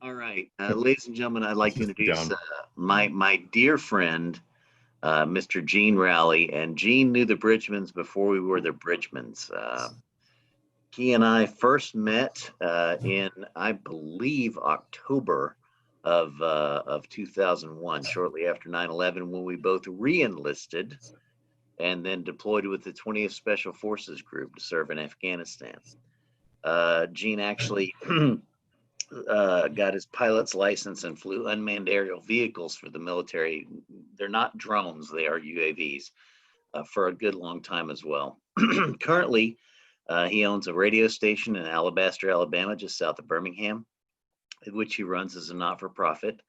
All right, ladies and gentlemen, I'd like to introduce Down. my dear friend, Mr. Gene Rowley. And Gene knew the Bridgemans before we were the Bridgemans. He and I first met in, I believe, October of 2001, shortly after 9/11, when we both re-enlisted and then deployed with the 20th Special Forces Group to serve in Afghanistan. Gene actually got his pilot's license and flew unmanned aerial vehicles for the military. They're not drones, they are UAVs, for a good long time as well. Currently, he owns a radio station in Alabaster, Alabama, just south of Birmingham, which he runs as a not-for-profit,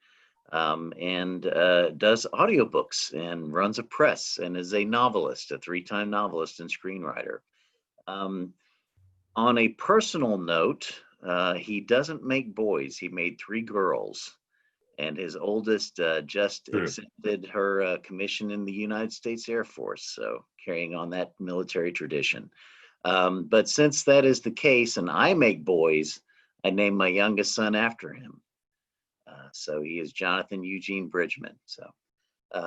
and does audiobooks and runs a press and is a novelist, a three-time novelist and screenwriter. On a personal note, he doesn't make boys. He made three girls, and his oldest just True. accepted her commission in the United States Air Force, so carrying on that military tradition. But since that is the case, and I make boys, I named my youngest son after him. So he is Jonathan Eugene Bridgman. So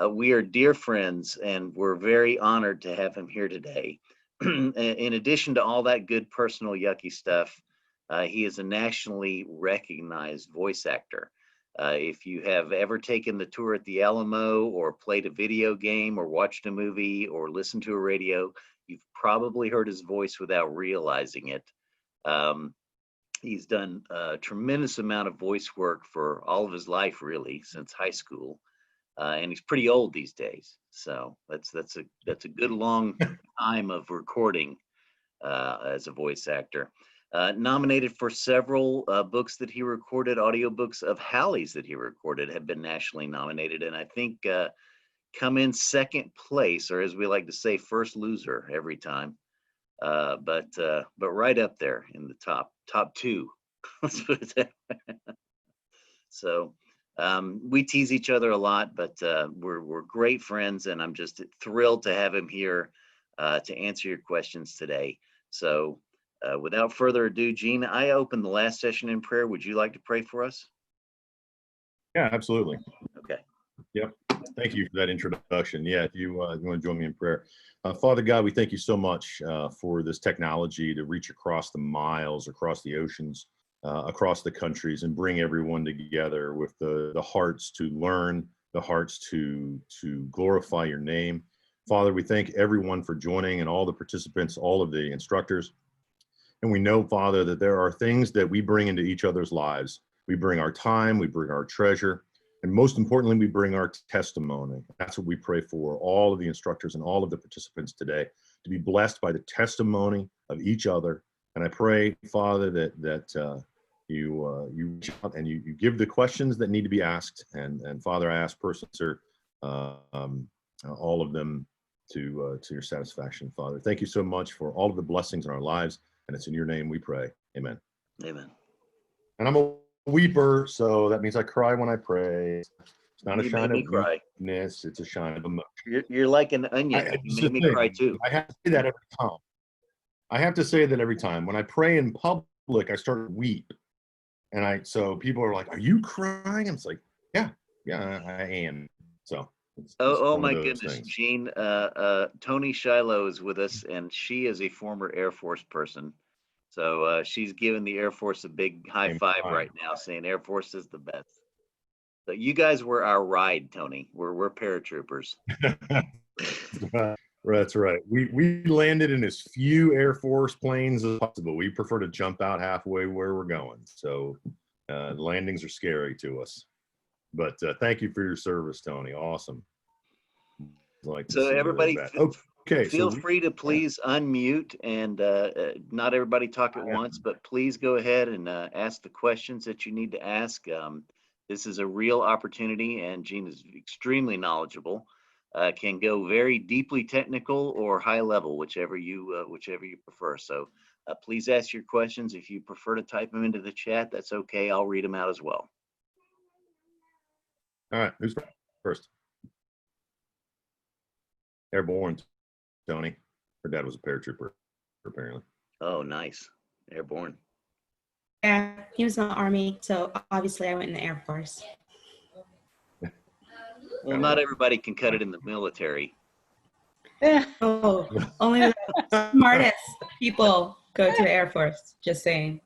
we are dear friends, and we're very honored to have him here today. In addition to all that good personal yucky stuff, he is a nationally recognized voice actor. If you have ever taken the tour at the Alamo or played a video game or watched a movie or listened to a radio, you've probably heard his voice without realizing it. He's done a tremendous amount of voice work for all of his life, really, since high school. And he's pretty old these days. So that's a good long time of recording as a voice actor. Nominated for several books that he recorded, audiobooks of Hallie's that he recorded have been nationally nominated, and I think come in second place, or as we like to say, first loser every time. But right up there in the top two. Let's put it that way. So we tease each other a lot, but we're great friends, and I'm just thrilled to have him here to answer your questions today. So without further ado, Gene, I opened the last session in prayer. Would you like to pray for us? Yeah, absolutely. Okay. Yep. Thank you for that introduction. Yeah, if you want to join me in prayer. Father God, we thank you so much for this technology to reach across the miles, across the oceans, across the countries, and bring everyone together with the hearts to learn, the hearts to glorify your name. Father, we thank everyone for joining, and all the participants, all of the instructors. And we know, Father, that there are things that we bring into each other's lives. We bring our time, we bring our treasure, and most importantly, we bring our testimony. That's what we pray for all of the instructors and all of the participants today, to be blessed by the testimony of each other. And I pray, Father, that you reach out and you give the questions that need to be asked. And Father, I ask persons answer all of them to your satisfaction, Father. Thank you so much for all of the blessings in our lives. And it's in your name we pray. Amen. Amen. And I'm a weeper, so that means I cry when I pray. It's not a shine of weakness, it's a shine of emotion. You're like an onion. You make me cry too. I have to say that every time. I have to say that every time. When I pray in public, I start to weep. So people are like, "Are you crying?" I'm like, yeah, I am. So oh my goodness, things. Gene, Tony Shiloh is with us, and she is a former Air Force person. So she's giving the Air Force a big high five right now, saying Air Force is the best. So you guys were our ride, Tony. We're paratroopers. That's right. We landed in as few Air Force planes as possible. We prefer to jump out halfway where we're going. So landings are scary to us. But thank you for your service, Tony. Awesome. So everybody, feel free to please unmute, and not everybody talk at once, but please go ahead and ask the questions that you need to ask. This is a real opportunity, and Gene is extremely knowledgeable. Can go very deeply technical or high level, whichever you prefer. So please ask your questions. If you prefer to type them into the chat, that's okay. I'll read them out as well. All right, who's first? Airborne, Tony. Her dad was a paratrooper, apparently. Oh, nice. Airborne. Yeah, he was in the Army, so obviously I went in the Air Force. Well, not everybody can cut it in the military. Oh, only the smartest people go to the Air Force, just saying.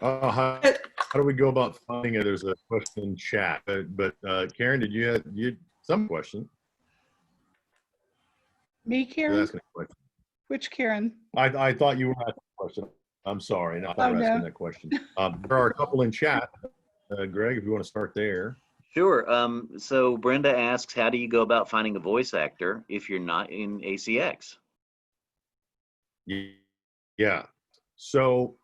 How do we go about finding it? There's a question in chat, but Karen, did you have some question? Me, You're Karen? asking a question. Which Karen? I thought you were asking a question. I'm sorry. I thought you were asking that question. There are a couple in chat. Greg, if you want to start there. Sure. So Brenda asks, how do you go about finding a voice actor if you're not in ACX? Yeah. So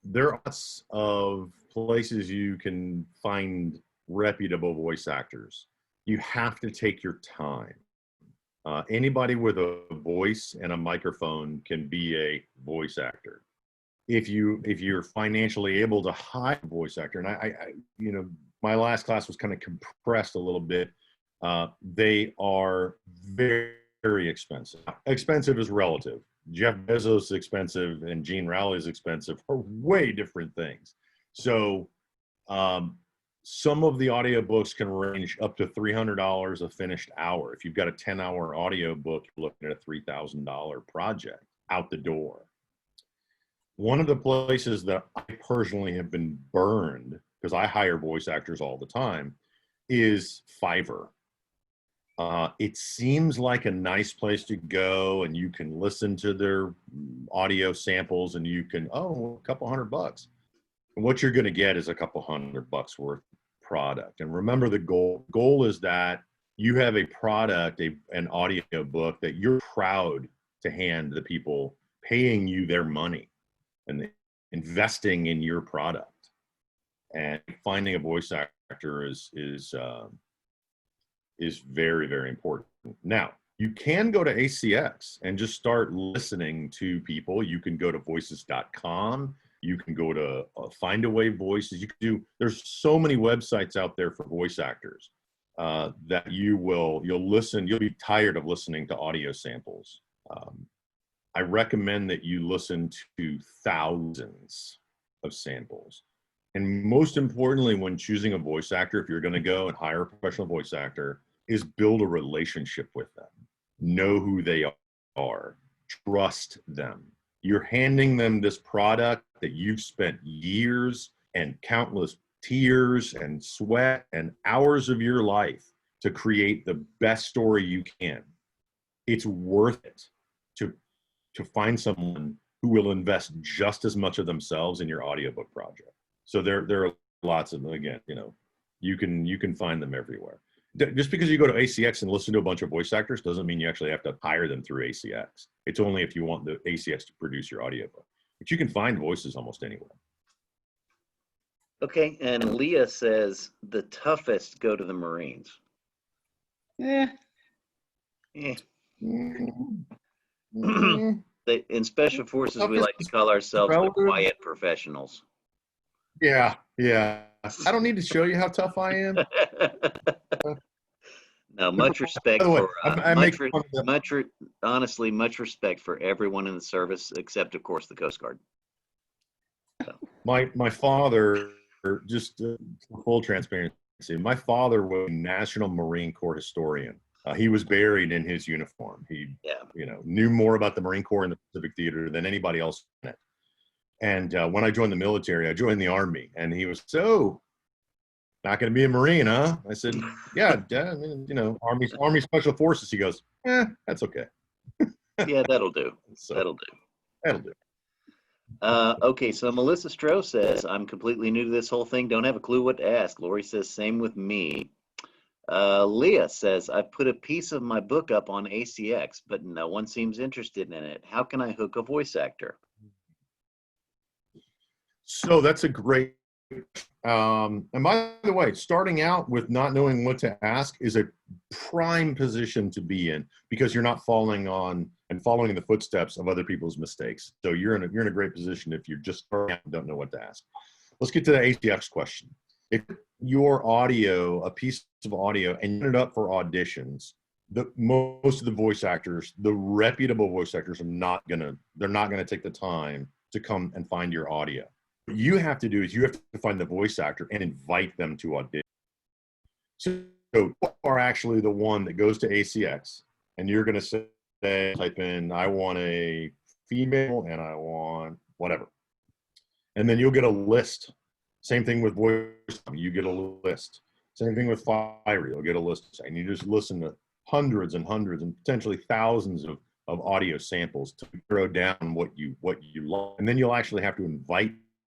there are lots of places you can find reputable voice actors. You have to take your time. Anybody with a voice and a microphone can be a voice actor. If you're financially able to hire a voice actor, and I my last class was kind of compressed a little bit. They are very, very expensive. Expensive is relative. Jeff Bezos is expensive and Gene Rowley is expensive are way different things. So some of the audiobooks can range up to $300 a finished hour. If you've got a 10-hour audiobook, you're looking at a $3,000 project out the door. One of the places that I personally have been burned, because I hire voice actors all the time, is Fiverr. It seems like a nice place to go, and you can listen to their audio samples, and you can, a couple $100. And what you're going to get is a couple $100 worth of product. And remember, the goal is that you have a product, an audio book that you're proud to hand the people paying you their money and investing in your product. And finding a voice actor is very, very important. Now, you can go to ACX and just start listening to people. You can go to voices.com. You can go to Findaway Voices. You can do, there's so many websites out there for voice actors that you'll listen. You'll be tired of listening to audio samples. I recommend that you listen to thousands of samples. And most importantly, when choosing a voice actor, if you're going to go and hire a professional voice actor, is build a relationship with them. Know who they are. Trust them. You're handing them this product that you've spent years and countless tears and sweat and hours of your life to create the best story you can. It's worth it to find someone who will invest just as much of themselves in your audiobook project. So there are lots of them. Again, you can find them everywhere. Just because you go to ACX and listen to a bunch of voice actors doesn't mean you actually have to hire them through ACX. It's only if you want the ACX to produce your audiobook. But you can find voices almost anywhere. Okay, and Leah says the toughest go to the Marines. Yeah. In Special Forces, we like to call ourselves the quiet professionals. Yeah. I don't need to show you how tough I am. No, much respect way, for honestly, much respect for everyone in the service, except of course the Coast Guard. So. My father, just for full transparency, my father was a National Marine Corps historian. He was buried in his uniform. He, knew more about the Marine Corps and the Pacific Theater than anybody else in it. And when I joined the military, I joined the Army, and he was not going to be a Marine, huh? I said, yeah, Dad, Army Special Forces. He goes, that's okay. Yeah, that'll do. That'll do. Okay, so Melissa Stroh says, I'm completely new to this whole thing. Don't have a clue what to ask. Lori says, same with me. Leah says, I've put a piece of my book up on ACX, but no one seems interested in it. How can I hook a voice actor? So that's a great, and by the way, starting out with not knowing what to ask is a prime position to be in, because you're not following in the footsteps of other people's mistakes. So you're in a great position if you're just starting out and don't know what to ask. Let's get to the ACX question. If your audio, a piece of audio, and you put it up for auditions, most of the voice actors, the reputable voice actors, they're not gonna take the time to come and find your audio. What you have to do is you have to find the voice actor and invite them to audition. So you are actually the one that goes to ACX, and you're gonna say, type in, I want a female and I want whatever. And then you'll get a list. Same thing with voice, you get a list. Same thing with Fire, you'll get a list. And you just listen to hundreds and hundreds and potentially thousands of audio samples to throw down what you like. And then you'll actually have to invite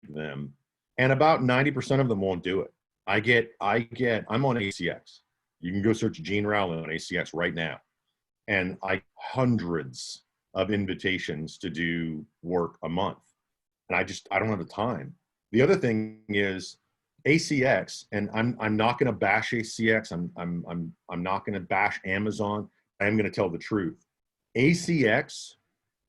them. And about 90% of them won't do it. I'm on ACX. You can go search Gene Rowley on ACX right now. And hundreds of invitations to do work a month. And I don't have the time. The other thing is ACX, and I'm not going to bash ACX. I'm not going to bash Amazon. I am going to tell the truth. ACX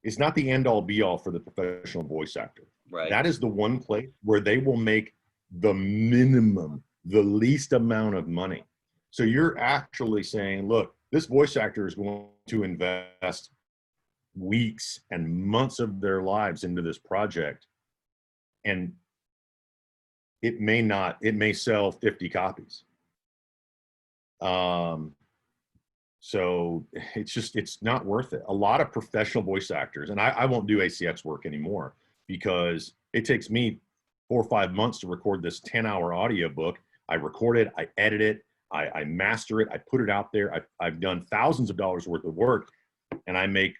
is not the end all be all for the professional voice actor. Right. That is the one place where they will make the minimum, the least amount of money. So you're actually saying, look, this voice actor is going to invest weeks and months of their lives into this project, and it may sell 50 copies. So it's not worth it. A lot of professional voice actors, and I won't do ACX work anymore because it takes me 4 or 5 months to record this 10-hour audiobook. I record it, I edit it, I master it, I put it out there. I've done thousands of dollars worth of work, and I make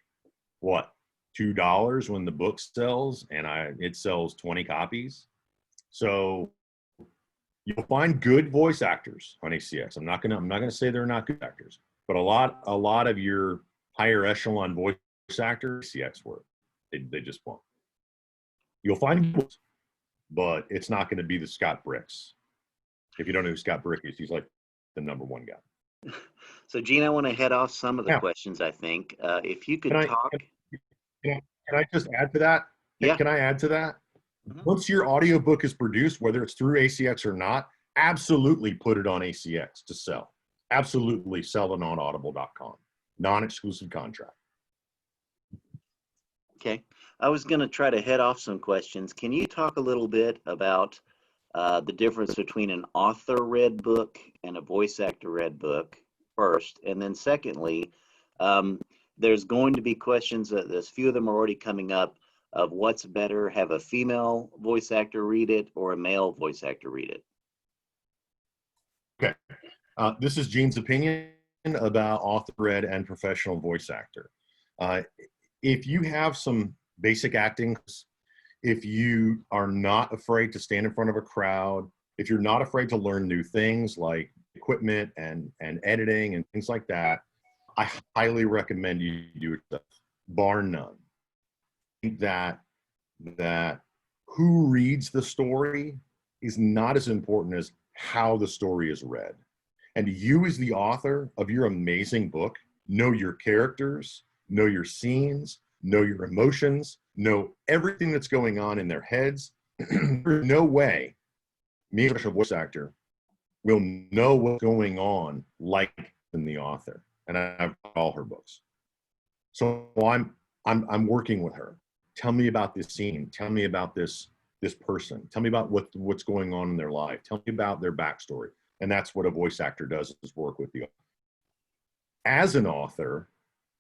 what, $2 when the book sells, and it sells 20 copies. So you'll find good voice actors on ACX. I'm not gonna say they're not good actors, but a lot of your higher echelon voice actors, ACX work, they just won't. You'll find good, but it's not going to be the Scott Bricks. If you don't know who Scott Brick is, he's like the #1 guy. So, Gene, I want to head off some of the Now, questions, I think. If you could Can talk. I just add to that? Yeah. Can I add to that? Mhm. Once your audiobook is produced, whether it's through ACX or not, absolutely put it on ACX to sell. Absolutely sell it on audible.com. Non-exclusive contract. Okay. I was going to try to head off some questions. Can you talk a little bit about the difference between an author-read book and a voice actor-read book first? And then secondly, there's going to be questions, there's a few of them are already coming up, of what's better, have a female voice actor read it or a male voice actor read it? Okay. This is Gene's opinion about author-read and professional voice actor. If you have some basic acting, if you are not afraid to stand in front of a crowd, if you're not afraid to learn new things like equipment and editing and things like that, I highly recommend you do it, bar none. That who reads the story is not as important as how the story is read. And you, as the author of your amazing book, know your characters, know your scenes, know your emotions, know everything that's going on in their heads. There's no way me, as a voice actor, will know what's going on like in the author. And I've got all her books. So I'm working with her. Tell me about this scene. Tell me about this person. Tell me about what's going on in their life. Tell me about their backstory. And that's what a voice actor does, is work with the author. As an author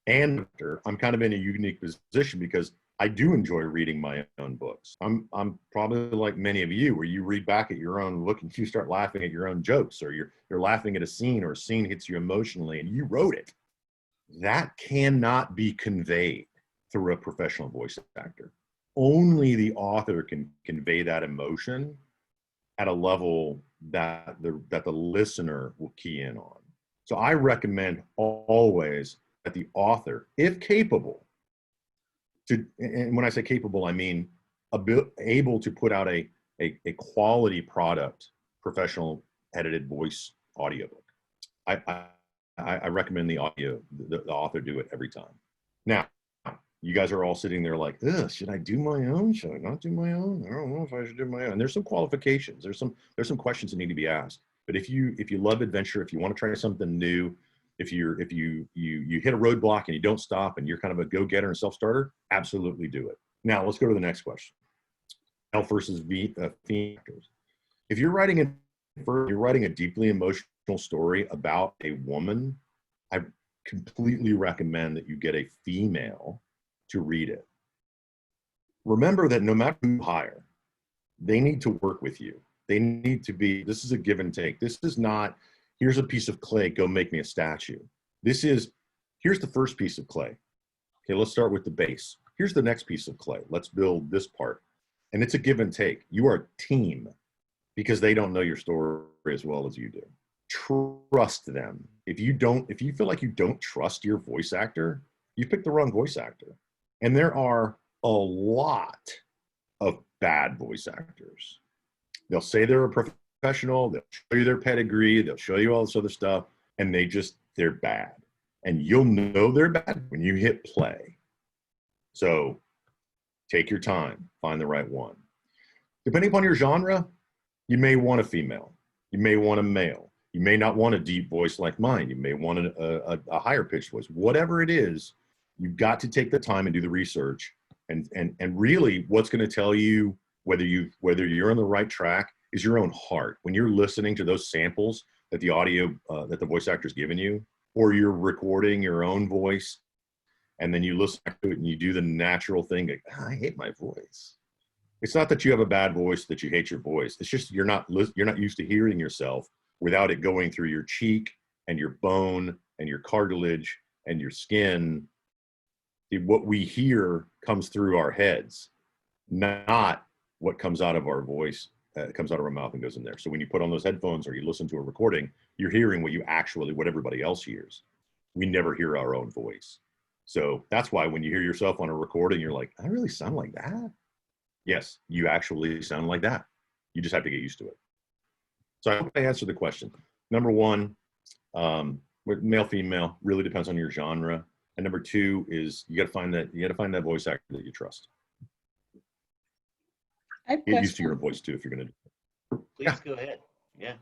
and actor, I'm kind of in a unique position because I do enjoy reading my own books. I'm probably like many of you, where you read back at your own book and you start laughing at your own jokes, or you're laughing at a scene, or a scene hits you emotionally and you wrote it. That cannot be conveyed through a professional voice actor. Only the author can convey that emotion at a level that the listener will key in on. So I recommend always that the author, if capable, and when I say capable, I mean able to put out a quality product, professional edited voice audiobook. I recommend the author do it every time. Now, you guys are all sitting there like, ugh, should I do my own? Should I not do my own? I don't know if I should do my own. And there's some qualifications. There's some questions that need to be asked. But if you love adventure, if you want to try something new, if you hit a roadblock and you don't stop and you're kind of a go-getter and self-starter, absolutely do it. Now let's go to the next question. Male versus female actors. If you're writing a deeply emotional story about a woman, I completely recommend that you get a female to read it. Remember that no matter who you hire, they need to work with you. They need to be, this is a give and take. This is not, here's a piece of clay, go make me a statue. This is, here's the first piece of clay. Okay, let's start with the base. Here's the next piece of clay. Let's build this part. And it's a give and take. You are a team because they don't know your story as well as you do. Trust them. If you feel like you don't trust your voice actor, you picked the wrong voice actor. And there are a lot of bad voice actors. They'll say they're a professional, they'll show you their pedigree, they'll show you all this other stuff, and they're bad. And you'll know they're bad when you hit play. So take your time, find the right one. Depending upon your genre, you may want a female, you may want a male, you may not want a deep voice like mine, you may want a higher pitched voice. Whatever it is, you've got to take the time and do the research. And really what's going to tell you whether you're on the right track is your own heart. When you're listening to those samples that that the voice actor's given you, or you're recording your own voice, and then you listen to it and you do the natural thing, like, I hate my voice. It's not that you have a bad voice, that you hate your voice. It's just you're not used to hearing yourself without it going through your cheek and your bone and your cartilage and your skin. What we hear comes through our heads, not what comes out of our voice, comes out of our mouth and goes in there. So when you put on those headphones or you listen to a recording, you're hearing what everybody else hears. We never hear our own voice. So that's why when you hear yourself on a recording, you're like, I really sound like that? Yes, you actually sound like that. You just have to get used to it. So I hope I answered the question. Number one, male, female, really depends on your genre. And number two is you got to find that voice actor that you trust. I have Get used to question. your voice too if you're going to. Please go ahead. Yeah.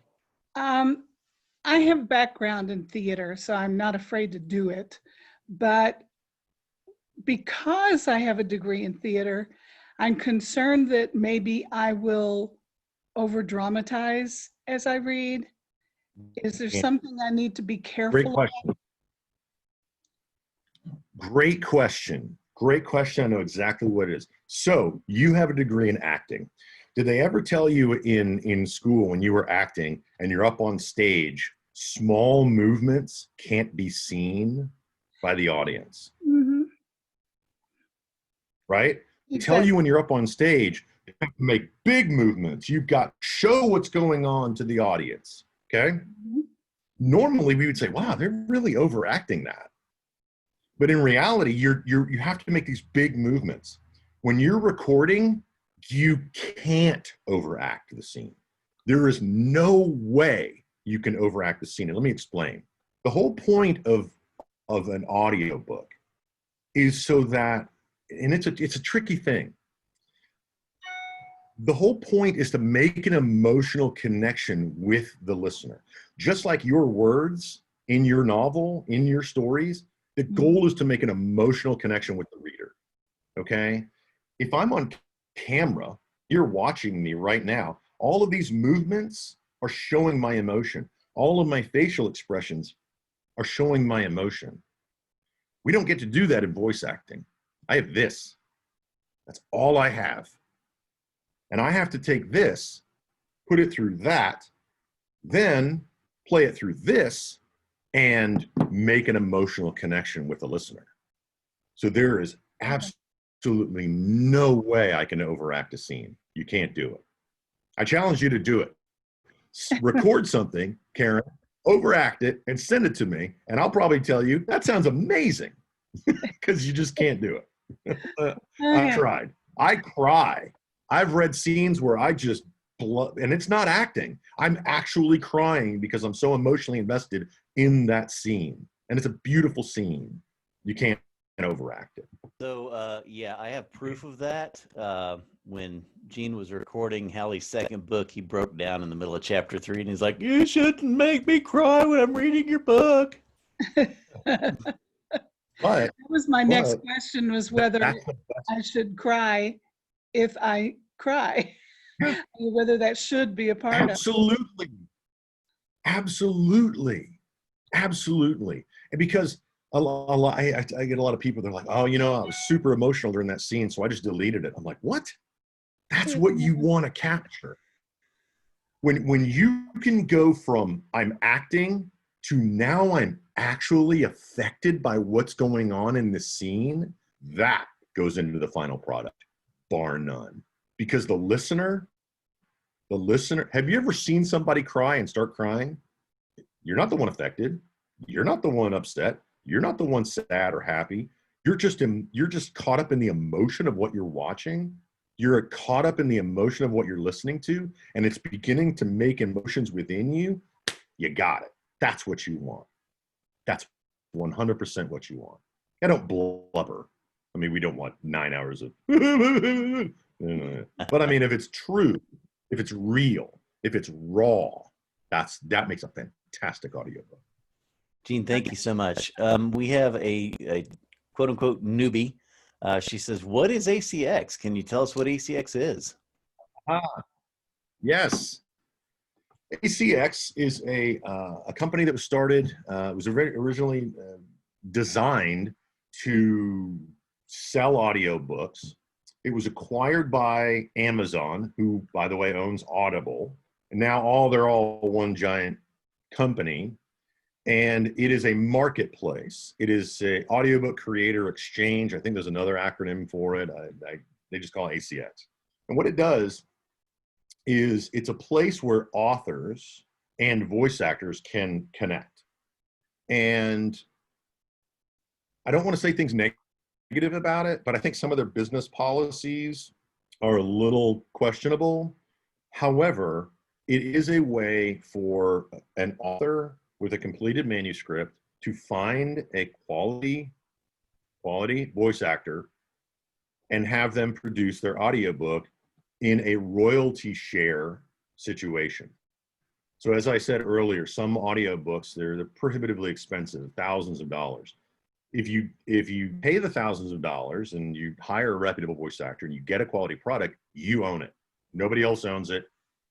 I have background in theater, so I'm not afraid to do it. But because I have a degree in theater, I'm concerned that maybe I will over dramatize as I read. Is there Yeah. something I need to be careful Great of? question. Great question. Great question. I know exactly what it is. So you have a degree in acting. Did they ever tell you in school when you were acting and you're up on stage, small movements can't be seen by the audience? Mhm. Right? They tell you when you're up on stage, you have to make big movements. You've got to show what's going on to the audience. Okay? Mhm. Normally we would say, wow, they're really overacting that. But in reality, you have to make these big movements. When you're recording, you can't overact the scene. There is no way you can overact the scene. And let me explain. The whole point of an audiobook is so that, and it's a tricky thing. The whole point is to make an emotional connection with the listener. Just like your words in your novel, in your stories, the goal is to make an emotional connection with the reader, okay? If I'm on camera, you're watching me right now, all of these movements are showing my emotion. All of my facial expressions are showing my emotion. We don't get to do that in voice acting. I have this. That's all I have. And I have to take this, put it through that, then play it through this, and make an emotional connection with the listener. So there is absolutely no way I can overact a scene. You can't do it. I challenge you to do it. Record something, Karen, overact it, and send it to me, and I'll probably tell you, that sounds amazing, because you just can't do it. I tried. I cry. I've read scenes where I just and it's not acting. I'm actually crying because I'm so emotionally invested in that scene. And it's a beautiful scene. You can't overact it. So, yeah, I have proof of that. When Gene was recording Hallie's second book, he broke down in the middle of chapter 3 and he's like, you shouldn't make me cry when I'm reading your book. That But was my next but question, was whether that's the best. I should cry if I cry, whether that should be a part of. Absolutely. Absolutely. Absolutely. And because I get a lot of people, they're like, oh, you know, I was super emotional during that scene, so I just deleted it. I'm like, what? That's what you want to capture. When you can go from I'm acting to now I'm actually affected by what's going on in the scene, that goes into the final product, bar none. Because the listener, have you ever seen somebody cry and start crying? You're not the one affected. You're not the one upset. You're not the one sad or happy. You're just caught up in the emotion of what you're watching. You're caught up in the emotion of what you're listening to, and it's beginning to make emotions within you. You got it. That's what you want. That's 100% what you want. I don't blubber. I mean, we don't want 9 hours of, but I mean, if it's true, if it's real, if it's raw, that makes a fantastic audiobook. Gene, thank you so much. We have a quote unquote newbie. She says, what is ACX? Can you tell us what ACX is? Yes. ACX is a company that was started, it was originally designed to sell audiobooks. It was acquired by Amazon, who, by the way, owns Audible. And now they're all one giant company. And it is a marketplace. It is a audiobook creator exchange. I think there's another acronym for it. They just call it ACX. And what it does is it's a place where authors and voice actors can connect. And I don't want to say things negative about it, but I think some of their business policies are a little questionable. However, it is a way for an author with a completed manuscript to find a quality voice actor and have them produce their audiobook in a royalty share situation. So as I said earlier, some audiobooks, they're prohibitively expensive, thousands of dollars. If you pay the thousands of dollars and you hire a reputable voice actor and you get a quality product, you own it. Nobody else owns it.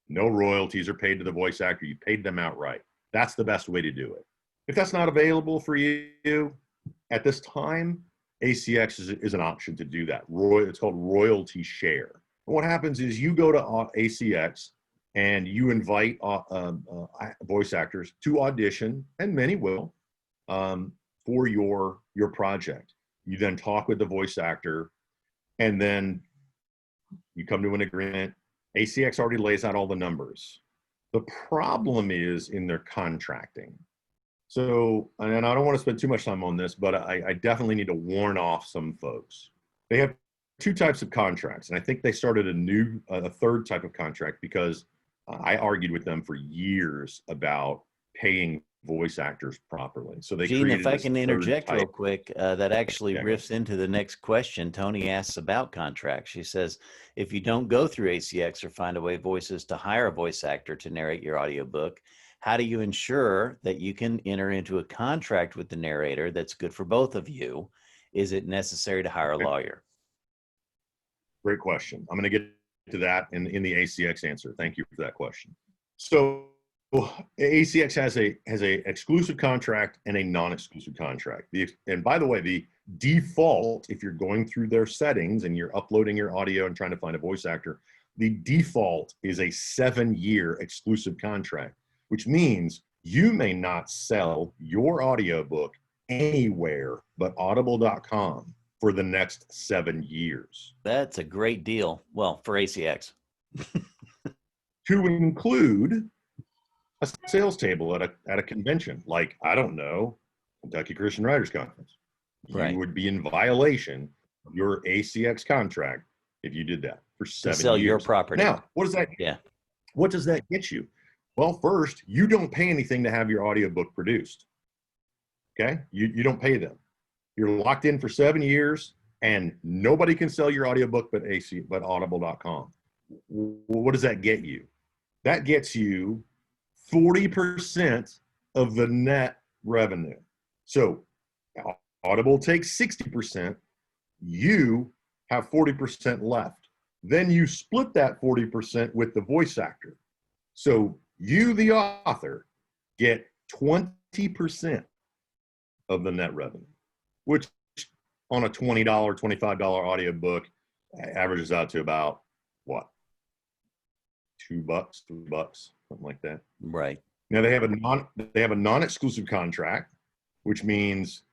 No royalties are paid to the voice actor. You paid them outright. That's the best way to do it. If that's not available for you at this time, ACX is an option to do that. It's called royalty share. And what happens is you go to ACX and you invite voice actors to audition, and many will, for your project. You then talk with the voice actor, and then you come to an agreement. ACX already lays out all the numbers. The problem is in their contracting. So, and I don't want to spend too much time on this, but I definitely need to warn off some folks. They have two types of contracts, and I think they started a third type of contract because I argued with them for years about paying voice actors properly. So they Gene, created if I this can third interject type. real quick, that actually Yeah. riffs into the next question. Tony asks about contracts. She says, if you don't go through ACX or find a way voices to hire a voice actor to narrate your audiobook, how do you ensure that you can enter into a contract with the narrator that's good for both of you? Is it necessary to hire a lawyer? Great question. I'm going to get to that in the ACX answer. Thank you for that question. So ACX has a exclusive contract and a non-exclusive contract. And by the way, the default, if you're going through their settings and you're uploading your audio and trying to find a voice actor, the default is a 7-year exclusive contract, which means you may not sell your audiobook anywhere but audible.com for the next 7 years. That's a great deal. Well, for ACX. To include a sales table at a convention, like, I don't know, Kentucky Christian Writers Conference. Right. You would be in violation of your ACX contract if you did that for 7 years. Sell your property. Now, what does that get you? Well, first, you don't pay anything to have your audiobook produced. Okay? You don't pay them. You're locked in for 7 years, and nobody can sell your audiobook but audible.com. What does that get you? That gets you 40% of the net revenue. So Audible takes 60%, you have 40% left. Then you split that 40% with the voice actor. So you, the author, get 20% of the net revenue, which on a $20, $25 audiobook averages out to about what? $2, $3, something like that. Right. Now they have a non-exclusive contract, which means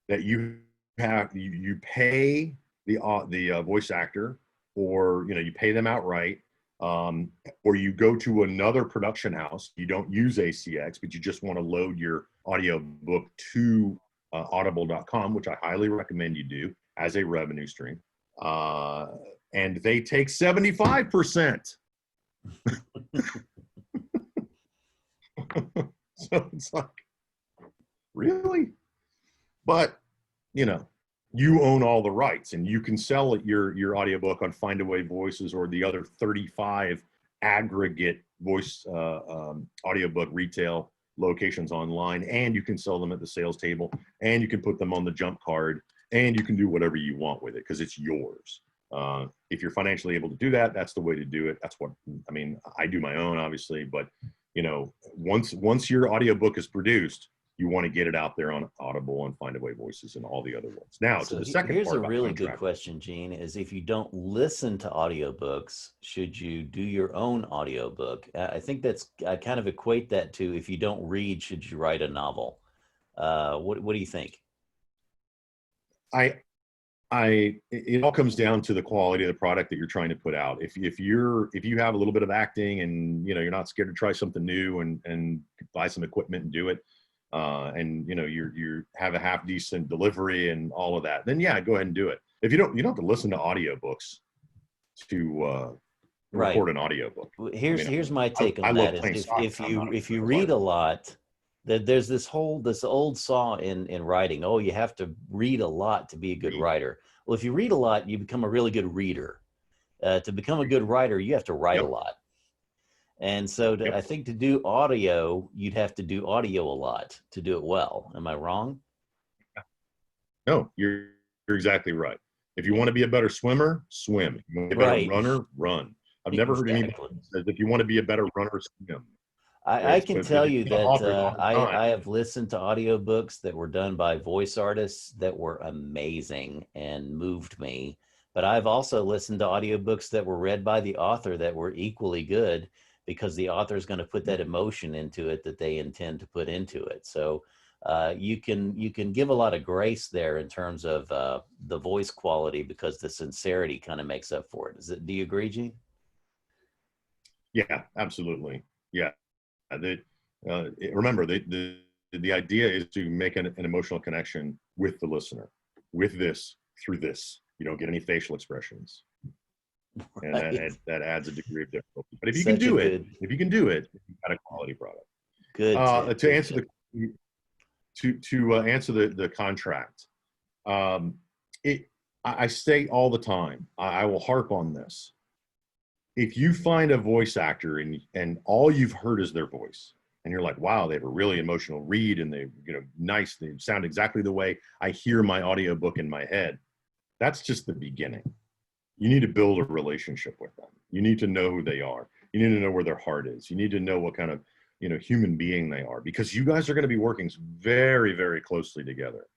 that you pay the voice actor, or you pay them outright, or you go to another production house. You don't use ACX, but you just want to load your audiobook to audible.com, which I highly recommend you do as a revenue stream. And they take 75%. So it's like, really? But you own all the rights, and you can sell your audiobook on Findaway Voices or the other 35 aggregate voice audiobook retail locations online, and you can sell them at the sales table, and you can put them on the jump card, and you can do whatever you want with it because it's yours. If you're financially able to do that, that's the way to do it. That's what I do my own, obviously, but once your audiobook is produced, you want to get it out there on Audible and Findaway Voices and all the other ones. Now, So to the second here's part a about really contract. good question, Gene, is if you don't listen to audiobooks, should you do your own audiobook? I think I kind of equate that to, if you don't read, should you write a novel? What do you think? It all comes down to the quality of the product that you're trying to put out. If you have a little bit of acting and you're not scared to try something new and buy some equipment and do it, and you have a half decent delivery and all of that, then yeah, go ahead and do it. If you don't have to listen to audiobooks to record an audiobook. Here's my take on that. Is if you read a lot, there's this old saw in writing. Oh, you have to read a lot to be a good writer. Well, if you read a lot, you become a really good reader. To become a good writer, you have to write a lot. And so I think to do audio, you'd have to do audio a lot to do it well. Am I wrong? No, you're exactly right. If you want to be a better swimmer, swim. If you want to be a better runner, run. I've never heard anybody say, if you want to be a better runner, swim. I can tell you that I have listened to audiobooks that were done by voice artists that were amazing and moved me. But I've also listened to audiobooks that were read by the author that were equally good, because the author is going to put that emotion into it that they intend to put into it. So you can give a lot of grace there in terms of the voice quality, because the sincerity kind of makes up for it. Do you agree, Gene? Yeah, absolutely. Yeah. Remember, the idea is to make an emotional connection with the listener, through this. You don't get any facial expressions. And that adds a degree of difficulty. But if you can do it, you've got a quality product. Good. To answer the contract, I say all the time, I will harp on this. If you find a voice actor and all you've heard is their voice, and you're like, wow, they have a really emotional read, and they nice, they sound exactly the way I hear my audiobook in my head, that's just the beginning. You need to build a relationship with them. You need to know who they are. You need to know where their heart is. You need to know what kind of human being they are, because you guys are going to be working very, very closely together.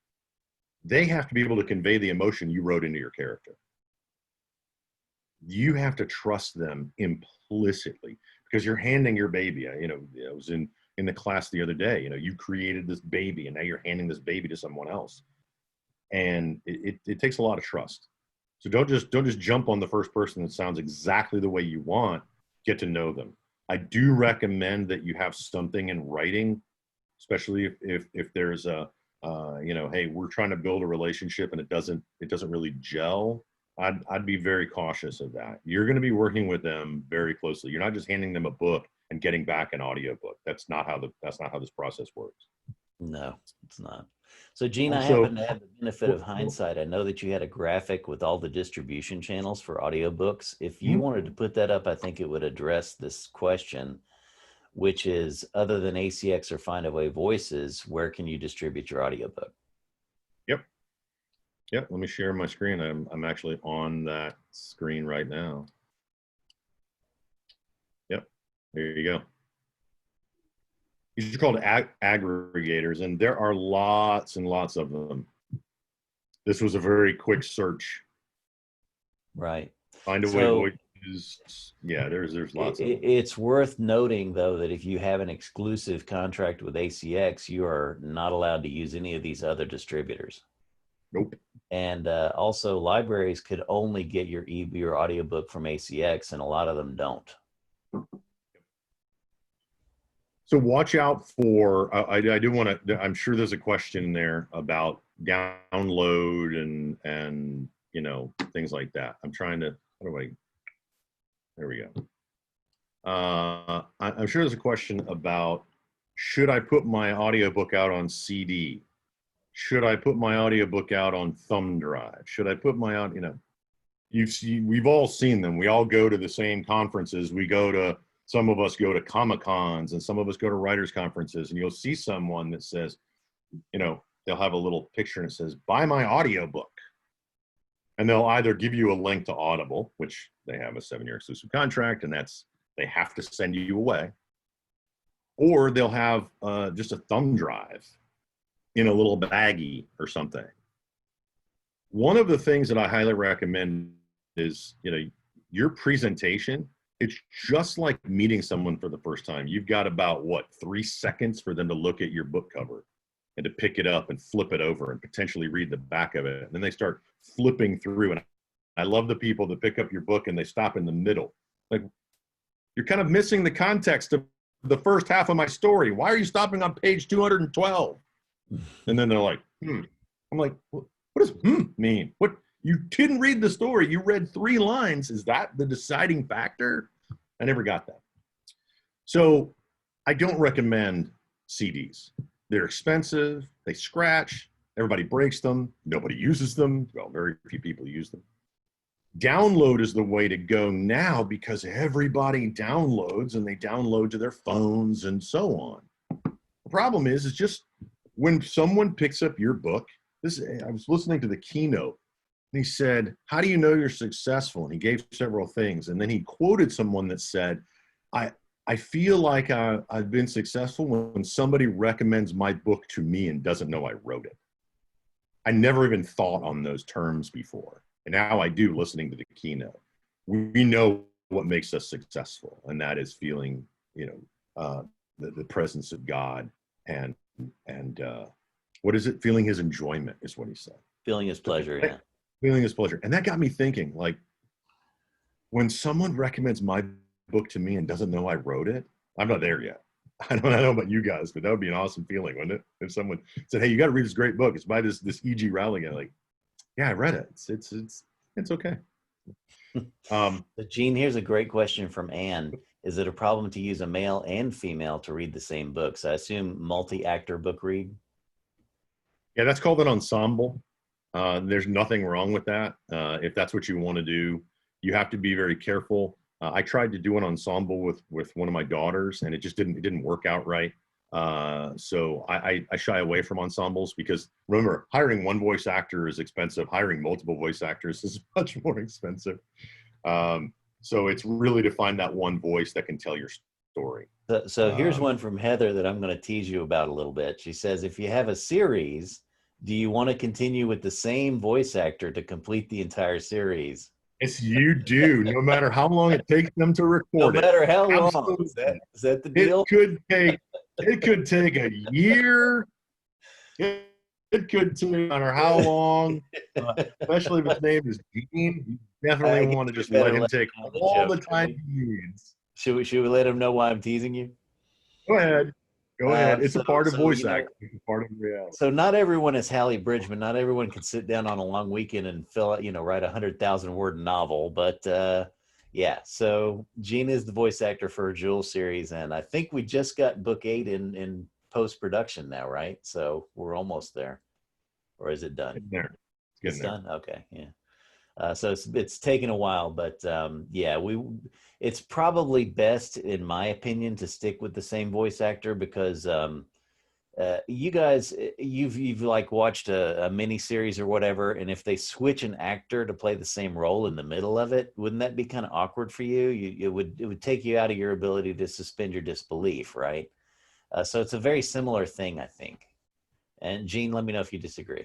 They have to be able to convey the emotion you wrote into your character. You have to trust them implicitly, because you're handing your baby. I was in the class the other day. You created this baby, and now you're handing this baby to someone else, and it takes a lot of trust. So don't just jump on the first person that sounds exactly the way you want. Get to know them. I do recommend that you have something in writing, especially if there's hey, we're trying to build a relationship and it doesn't really gel. I'd be very cautious of that. You're going to be working with them very closely. You're not just handing them a book and getting back an audiobook. That's not how this process works. No, it's not. So, Gene, I happen to have the benefit of hindsight. I know that you had a graphic with all the distribution channels for audiobooks. If you wanted to put that up, I think it would address this question. which is, other than ACX or Findaway Voices, where can you distribute your audiobook? Yep. Let me share my screen. I'm actually on that screen right now. Yep. There you go. These are called aggregators, and there are lots and lots of them. This was a very quick search. Right. Findaway Voices. Yeah, there's lots of them. It's worth noting, though, that if you have an exclusive contract with ACX, you are not allowed to use any of these other distributors. Nope. And also, libraries could only get your audiobook from ACX, and a lot of them don't. So watch out for, I do want to, I'm sure there's a question there about download and you know, things like that. I'm trying to, there we go. I'm sure there's a question about, should I put my audiobook out on CD? Should I put my audiobook out on thumb drive? Should I put my, you know, we've all seen them. We all go to the same conferences. Some of us go to Comic-Cons, and some of us go to writers' conferences, and you'll see someone that says, you know, they'll have a little picture and it says, buy my audiobook. And they'll either give you a link to Audible, which they have a 7-year exclusive contract, and they have to send you away. Or they'll have just a thumb drive in a little baggie or something. One of the things that I highly recommend is, you know, your presentation. It's just like meeting someone for the first time. You've got about, 3 seconds for them to look at your book cover and to pick it up and flip it over and potentially read the back of it. And then they start flipping through. And I love the people that pick up your book and they stop in the middle. Like, you're kind of missing the context of the first half of my story. Why are you stopping on page 212? And then they're like, I'm like, what does mean? What? You didn't read the story. You read 3 lines. Is that the deciding factor? I never got that. So I don't recommend CDs. They're expensive. They scratch. Everybody breaks them. Nobody uses them. Well, very few people use them. Download is the way to go now because everybody downloads, and they download to their phones and so on. The problem is just when someone picks up your book, I was listening to the keynote. And he said, how do you know you're successful? And he gave several things. And then he quoted someone that said, I feel like I've been successful when somebody recommends my book to me and doesn't know I wrote it. I never even thought on those terms before. And now I do, listening to the keynote. We know what makes us successful, and that is feeling, you know, the presence of God and what is it? Feeling his enjoyment is what he said. Feeling his pleasure, yeah. Feeling his pleasure. And that got me thinking, like, when someone recommends my book to me and doesn't know I wrote it, I'm not there yet. I don't know about you guys, but that would be an awesome feeling, wouldn't it? If someone said, hey, you got to read this great book. It's by this E.G. Rowley guy. Like, yeah, I read it. It's okay. Gene, here's a great question from Anne. Is it a problem to use a male and female to read the same books? I assume multi-actor book read? Yeah, that's called an ensemble. There's nothing wrong with that. If that's what you want to do, you have to be very careful. I tried to do an ensemble with one of my daughters, and it didn't work out right. So I shy away from ensembles because, remember, hiring one voice actor is expensive. Hiring multiple voice actors is much more expensive. So it's really to find that one voice that can tell your story. So here's one from Heather that I'm going to tease you about a little bit. She says, if you have a series, do you want to continue with the same voice actor to complete the entire series? Yes, you do. No matter how long it takes them to record it. No matter how long. Absolutely. Is that the deal? It could take a year. It could take no matter how long. Especially if his name is Gene. You definitely want to just let him take all the time he needs. Should we let him know why I'm teasing you? Go ahead. Go ahead. It's a part of voice acting. It's a part of reality. So not everyone is Hallie Bridgman. Not everyone can sit down on a long weekend and write 100,000 word novel. But yeah, so Gene is the voice actor for a Jewel series, and I think we just got book 8 in post production now, right? So we're almost there, or is it done? It's done. Okay, yeah. So it's taken a while, but yeah, it's probably best, in my opinion, to stick with the same voice actor because you guys, you've like watched a mini series or whatever, and if they switch an actor to play the same role in the middle of it, wouldn't that be kind of awkward for you? It would take you out of your ability to suspend your disbelief, right? So it's a very similar thing, I think. And Gene, let me know if you disagree.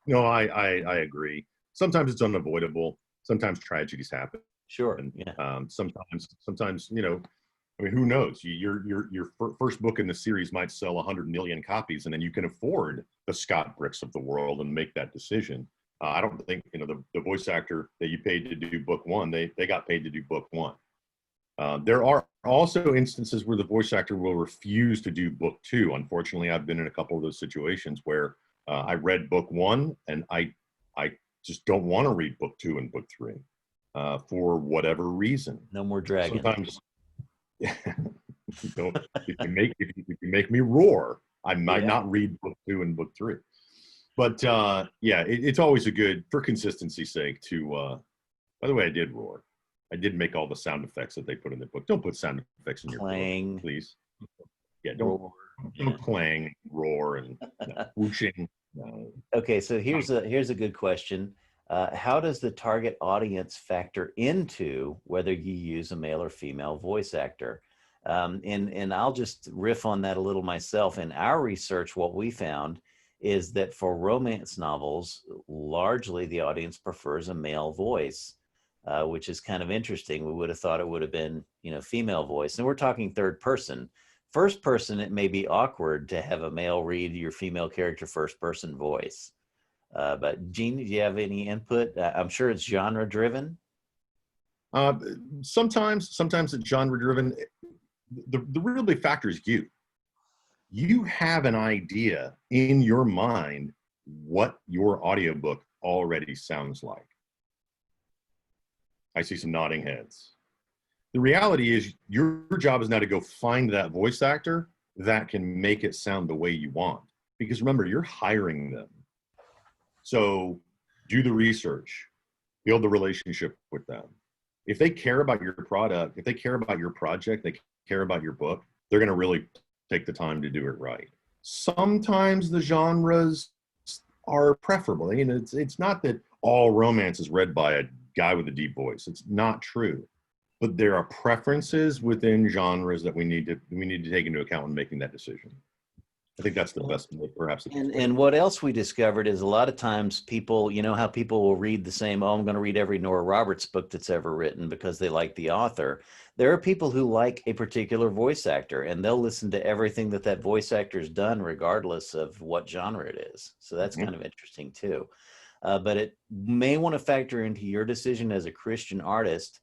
No, I agree. Sometimes it's unavoidable. Sometimes tragedies happen. Sure. And Yeah. sometimes, you know, I mean, who knows? Your first book in the series might sell 100 million copies, and then you can afford the Scott Bricks of the world and make that decision. I don't think, you know, the voice actor that you paid to do book one, they got paid to do book one. There are also instances where the voice actor will refuse to do book two. Unfortunately, I've been in a couple of those situations where I read book one and I just don't want to read book two and book three for whatever reason. No more dragon. Sometimes, if you make me roar, I might not read book two and book three. But yeah, it's always a good, for consistency's sake, to. By the way, I did roar. I did make all the sound effects that they put in the book. Don't put sound effects in your book, please. Yeah, don't clang, roar, and whooshing. Okay, so here's a good question. How does the target audience factor into whether you use a male or female voice actor? And I'll just riff on that a little myself. In our research, what we found is that for romance novels, largely the audience prefers a male voice, which is kind of interesting. We would have thought it would have been, you know, female voice. And we're talking third person. First person, it may be awkward to have a male read your female character first person voice. But Gene, do you have any input? I'm sure it's genre driven. Sometimes it's genre driven. The real big factor is you. You have an idea in your mind what your audiobook already sounds like. I see some nodding heads. The reality is your job is now to go find that voice actor that can make it sound the way you want. Because remember, you're hiring them. So do the research, build the relationship with them. If they care about your product, if they care about your project, they care about your book, they're going to really take the time to do it right. Sometimes the genres are preferable. I mean, it's not that all romance is read by a guy with a deep voice. It's not true. But there are preferences within genres that we need to take into account when making that decision. I think that's the best, perhaps. And what else we discovered is a lot of times people, you know how people will read the same, oh, I'm going to read every Nora Roberts book that's ever written because they like the author. There are people who like a particular voice actor and they'll listen to everything that voice actor's done regardless of what genre it is. So that's kind of interesting too. But it may want to factor into your decision as a Christian artist.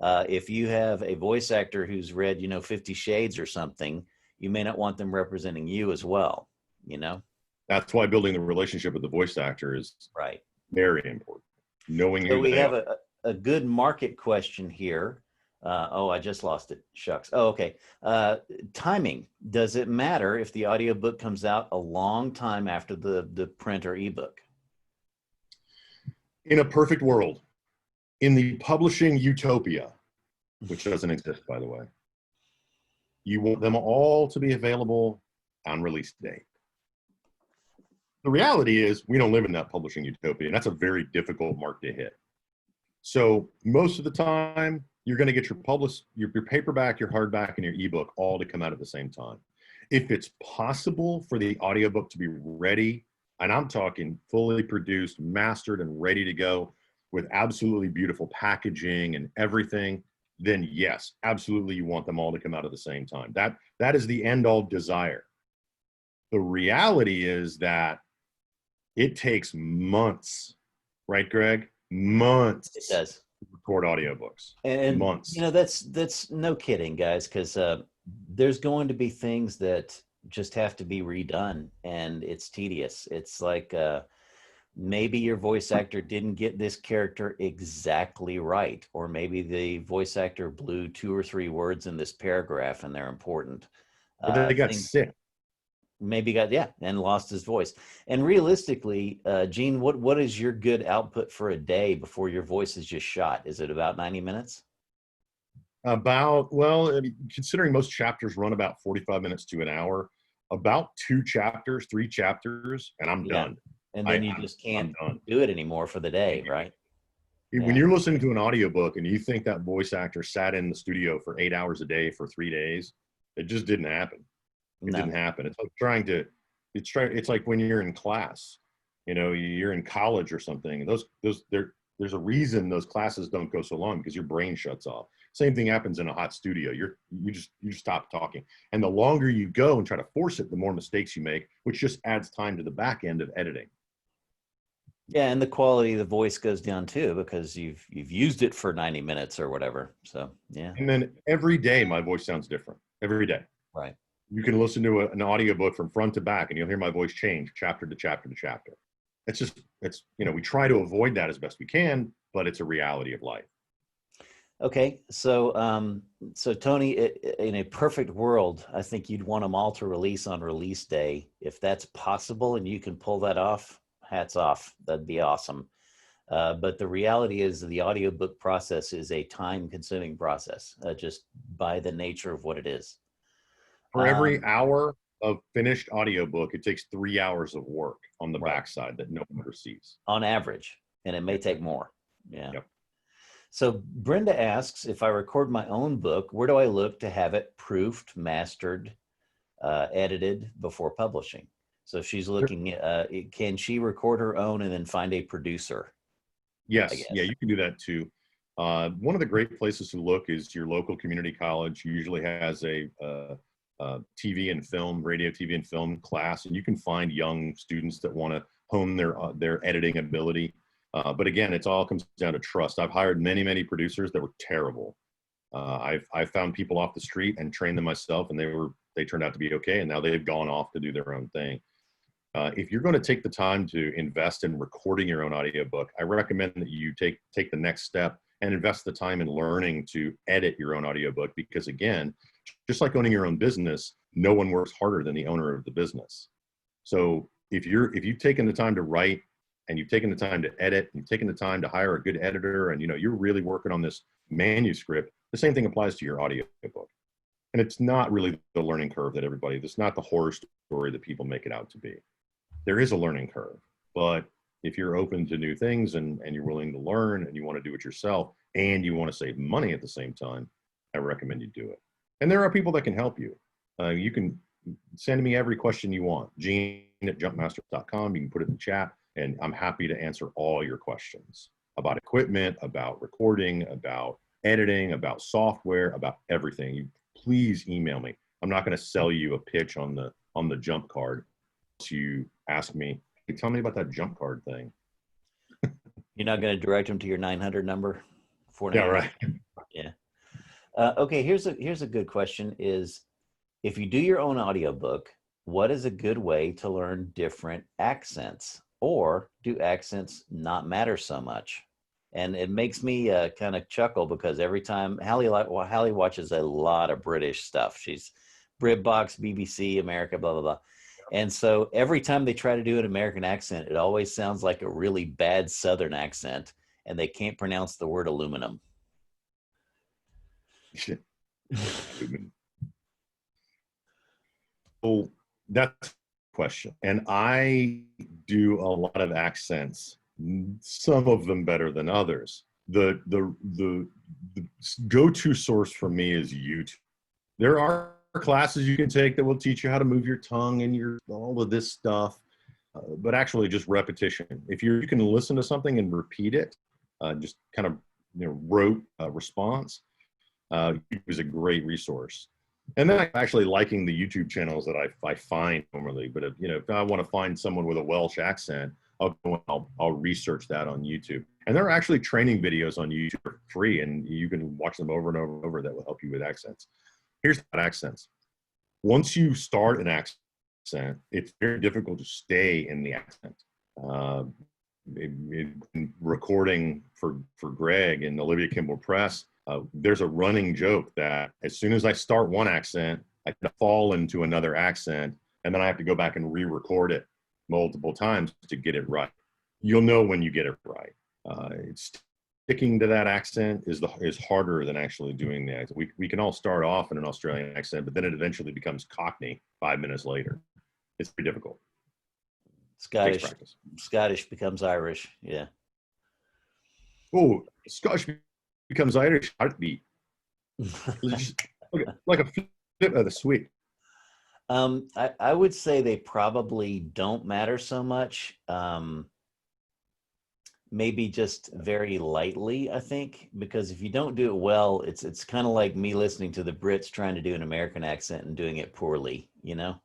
If you have a voice actor who's read, 50 Shades or something, you may not want them representing you as well, That's why building the relationship with the voice actor is right. Very important. Knowing so who we they have are. a good market question here. I just lost it. Shucks. Oh, okay. Timing. Does it matter if the audiobook comes out a long time after the print or ebook? In a perfect world, in the publishing utopia, which doesn't exist, by the way, you want them all to be available on release date. The reality is we don't live in that publishing utopia, and that's a very difficult mark to hit. So most of the time, you're going to get your paperback, your hardback, and your ebook all to come out at the same time. If it's possible for the audiobook to be ready, and I'm talking fully produced, mastered, and ready to go with absolutely beautiful packaging and everything, then yes, absolutely you want them all to come out at the same time. That is the end-all desire. The reality is that it takes months, right, Greg? Months. It does. To record audiobooks. And months. That's no kidding, guys, because there's going to be things that just have to be redone, and it's tedious. It's like maybe your voice actor didn't get this character exactly right, or maybe the voice actor blew 2 or 3 words in this paragraph and they're important. Or they got sick. Maybe and lost his voice. And realistically, Gene, what is your good output for a day before your voice is just shot? Is it about 90 minutes? Well, I mean, considering most chapters run about 45 minutes to an hour, about 3 chapters, and I'm Yeah. done. And then you I'm just can't done. do it anymore for the day, right? When Yeah. you're listening to an audiobook and you think that voice actor sat in the studio for 8 hours a day for 3 days, it just didn't happen. It No. didn't happen. It's like it's like when you're in class, you're in college or something. There's a reason those classes don't go so long, because your brain shuts off. Same thing happens in a hot studio. You just stop talking. And the longer you go and try to force it, the more mistakes you make, which just adds time to the back end of editing. Yeah, and the quality of the voice goes down too, because you've used it for 90 minutes or whatever. So yeah. And then every day my voice sounds different. Every day. Right. You can listen to an audiobook from front to back and you'll hear my voice change chapter to chapter to chapter. We try to avoid that as best we can, but it's a reality of life. Okay, so Tony, in a perfect world, I think you'd want them all to release on release day. If that's possible and you can pull that off, hats off. That'd be awesome. But the reality is the audiobook process is a time-consuming process, just by the nature of what it is. For every hour of finished audiobook, it takes 3 hours of work on the backside that no one receives. On average, and it may take more. Yeah. Yep. So Brenda asks, if I record my own book, where do I look to have it proofed, mastered, edited before publishing? So she's looking, can she record her own and then find a producer? Yes. Yeah, you can do that too. One of the great places to look is your local community college usually has a TV and film, radio, TV and film class, and you can find young students that want to hone their editing ability. But again, it all comes down to trust. I've hired many producers that were terrible. I've found people off the street and trained them myself, and they turned out to be okay, and now they've gone off to do their own thing. If you're going to take the time to invest in recording your own audiobook, I recommend that you take the next step and invest the time in learning to edit your own audiobook, because again, just like owning your own business, no one works harder than the owner of the business. So if you've taken the time to write, and you've taken the time to edit, and you've taken the time to hire a good editor, and you're really working on this manuscript, the same thing applies to your audiobook. And it's not really the learning curve that it's not the horror story that people make it out to be. There is a learning curve, but if you're open to new things and you're willing to learn and you want to do it yourself and you want to save money at the same time, I recommend you do it. And there are people that can help you. You can send me every question you want, gene@jumpmasters.com. You can put it in the chat, and I'm happy to answer all your questions about equipment, about recording, about editing, about software, about everything. You please email me. I'm not going to sell you a pitch on the jump card. You ask me, hey, tell me about that jump card thing. You're not going to direct them to your 900 number? Yeah, right. Yeah. Okay, here's a good question is, if you do your own audiobook, what is a good way to learn different accents? Or do accents not matter so much? And it makes me kind of chuckle, because every time Hallie watches a lot of British stuff. She's BritBox, BBC, America, blah, blah, blah. And so every time they try to do an American accent, it always sounds like a really bad Southern accent, and they can't pronounce the word aluminum. So that's a question. And I do a lot of accents, some of them better than others. The go-to source for me is YouTube. There are classes you can take that will teach you how to move your tongue and all of this stuff, but actually just repetition. If you can listen to something and repeat it, just kind of rote response, is a great resource. And then I'm actually liking the YouTube channels that I find normally. But if I want to find someone with a Welsh accent, I'll research that on YouTube. And there are actually training videos on YouTube for free, and you can watch them over and over and over that will help you with accents. Here's about accents. Once you start an accent, it's very difficult to stay in the accent. In recording for Greg and Olivia Kimball Press, there's a running joke that as soon as I start one accent, I fall into another accent, and then I have to go back and re-record it multiple times to get it right. You'll know when you get it right. It's sticking to that accent is harder than actually doing the accent. We can all start off in an Australian accent, but then it eventually becomes Cockney 5 minutes later. It's pretty difficult. Takes practice. Scottish becomes Irish. Yeah. Oh, Scottish becomes Irish heartbeat. Like a flip of the switch. I would say they probably don't matter so much. Maybe just very lightly, I think, because if you don't do it well, it's kind of like me listening to the Brits trying to do an American accent and doing it poorly, you know?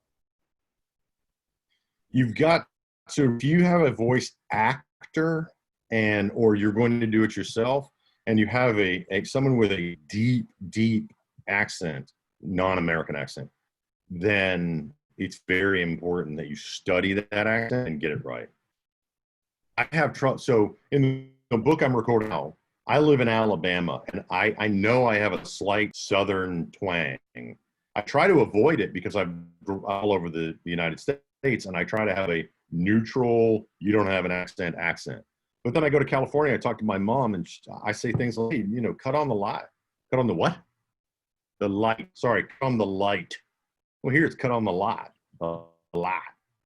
So if you have a voice actor or you're going to do it yourself, and you have someone with a deep accent, non-American accent, then it's very important that you study that accent and get it right. I have trouble. So in the book I'm recording now, I live in Alabama, and I know I have a slight Southern twang. I try to avoid it because I'm all over the United States, and I try to have a neutral, you don't have an accent. But then I go to California, I talk to my mom, and I say things like, hey, cut on the light. Cut on the what? The light. Sorry, cut on the light. Well, here it's cut on the light. The light.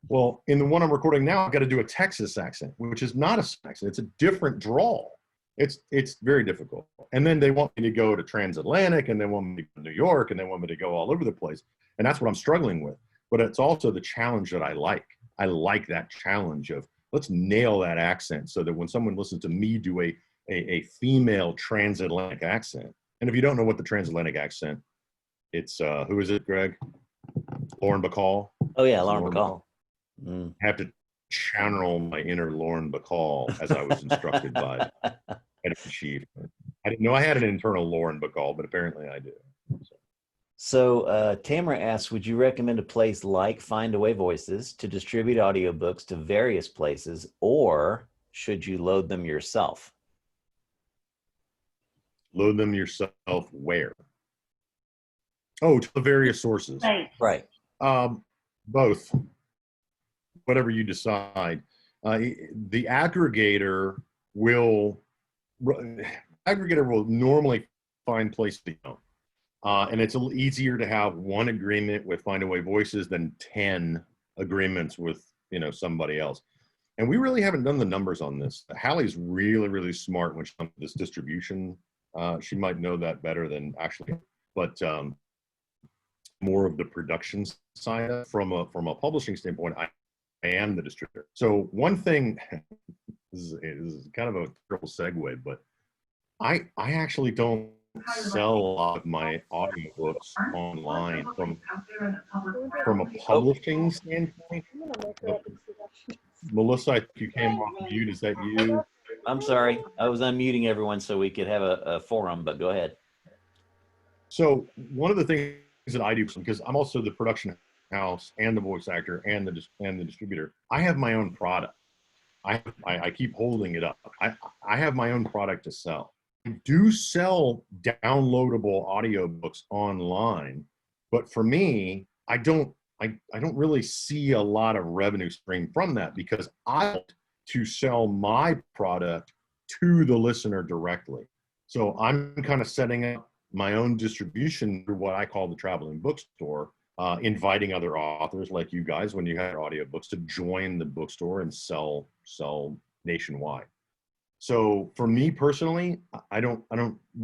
Well, in the one I'm recording now, I've got to do a Texas accent, which is not a accent. It's a different drawl. It's very difficult. And then they want me to go to transatlantic, and they want me to go to New York, and they want me to go all over the place. And that's what I'm struggling with. But it's also the challenge that I like. I like that challenge of let's nail that accent so that when someone listens to me do a female transatlantic accent, and if you don't know what the transatlantic accent, it's who is it, Greg? Lauren Bacall. Oh yeah, Lauren Bacall. I have to channel my inner Lauren Bacall as I was instructed by Chief. I didn't know I had an internal Lauren Bacall, but apparently I do. So Tamara asks, would you recommend a place like Findaway Voices to distribute audiobooks to various places, or should you load them yourself? Load them yourself where? Oh, to the various sources. Right. Both. Whatever you decide. The aggregator will normally find places to go. And it's a little easier to have one agreement with Findaway Voices than 10 agreements with somebody else. And we really haven't done the numbers on this. Hallie's really, really smart when it comes to this distribution. She might know that better than actually, but more of the production side from a publishing standpoint, I am the distributor. So one thing, this is kind of a terrible segue, but I actually don't sell a lot of my audiobooks online from a publishing standpoint. Melissa, I think you came off mute. Is that you? I'm sorry. I was unmuting everyone so we could have a forum, but go ahead. So one of the things that I do, because I'm also the production house and the voice actor and the distributor, I have my own product. I keep holding it up. I have my own product to sell. I do sell downloadable audiobooks online, but for me, I don't really see a lot of revenue stream from that because I want to sell my product to the listener directly. So I'm kind of setting up my own distribution through what I call the traveling bookstore, inviting other authors like you guys when you have audiobooks to join the bookstore and sell nationwide. So for me personally, I don't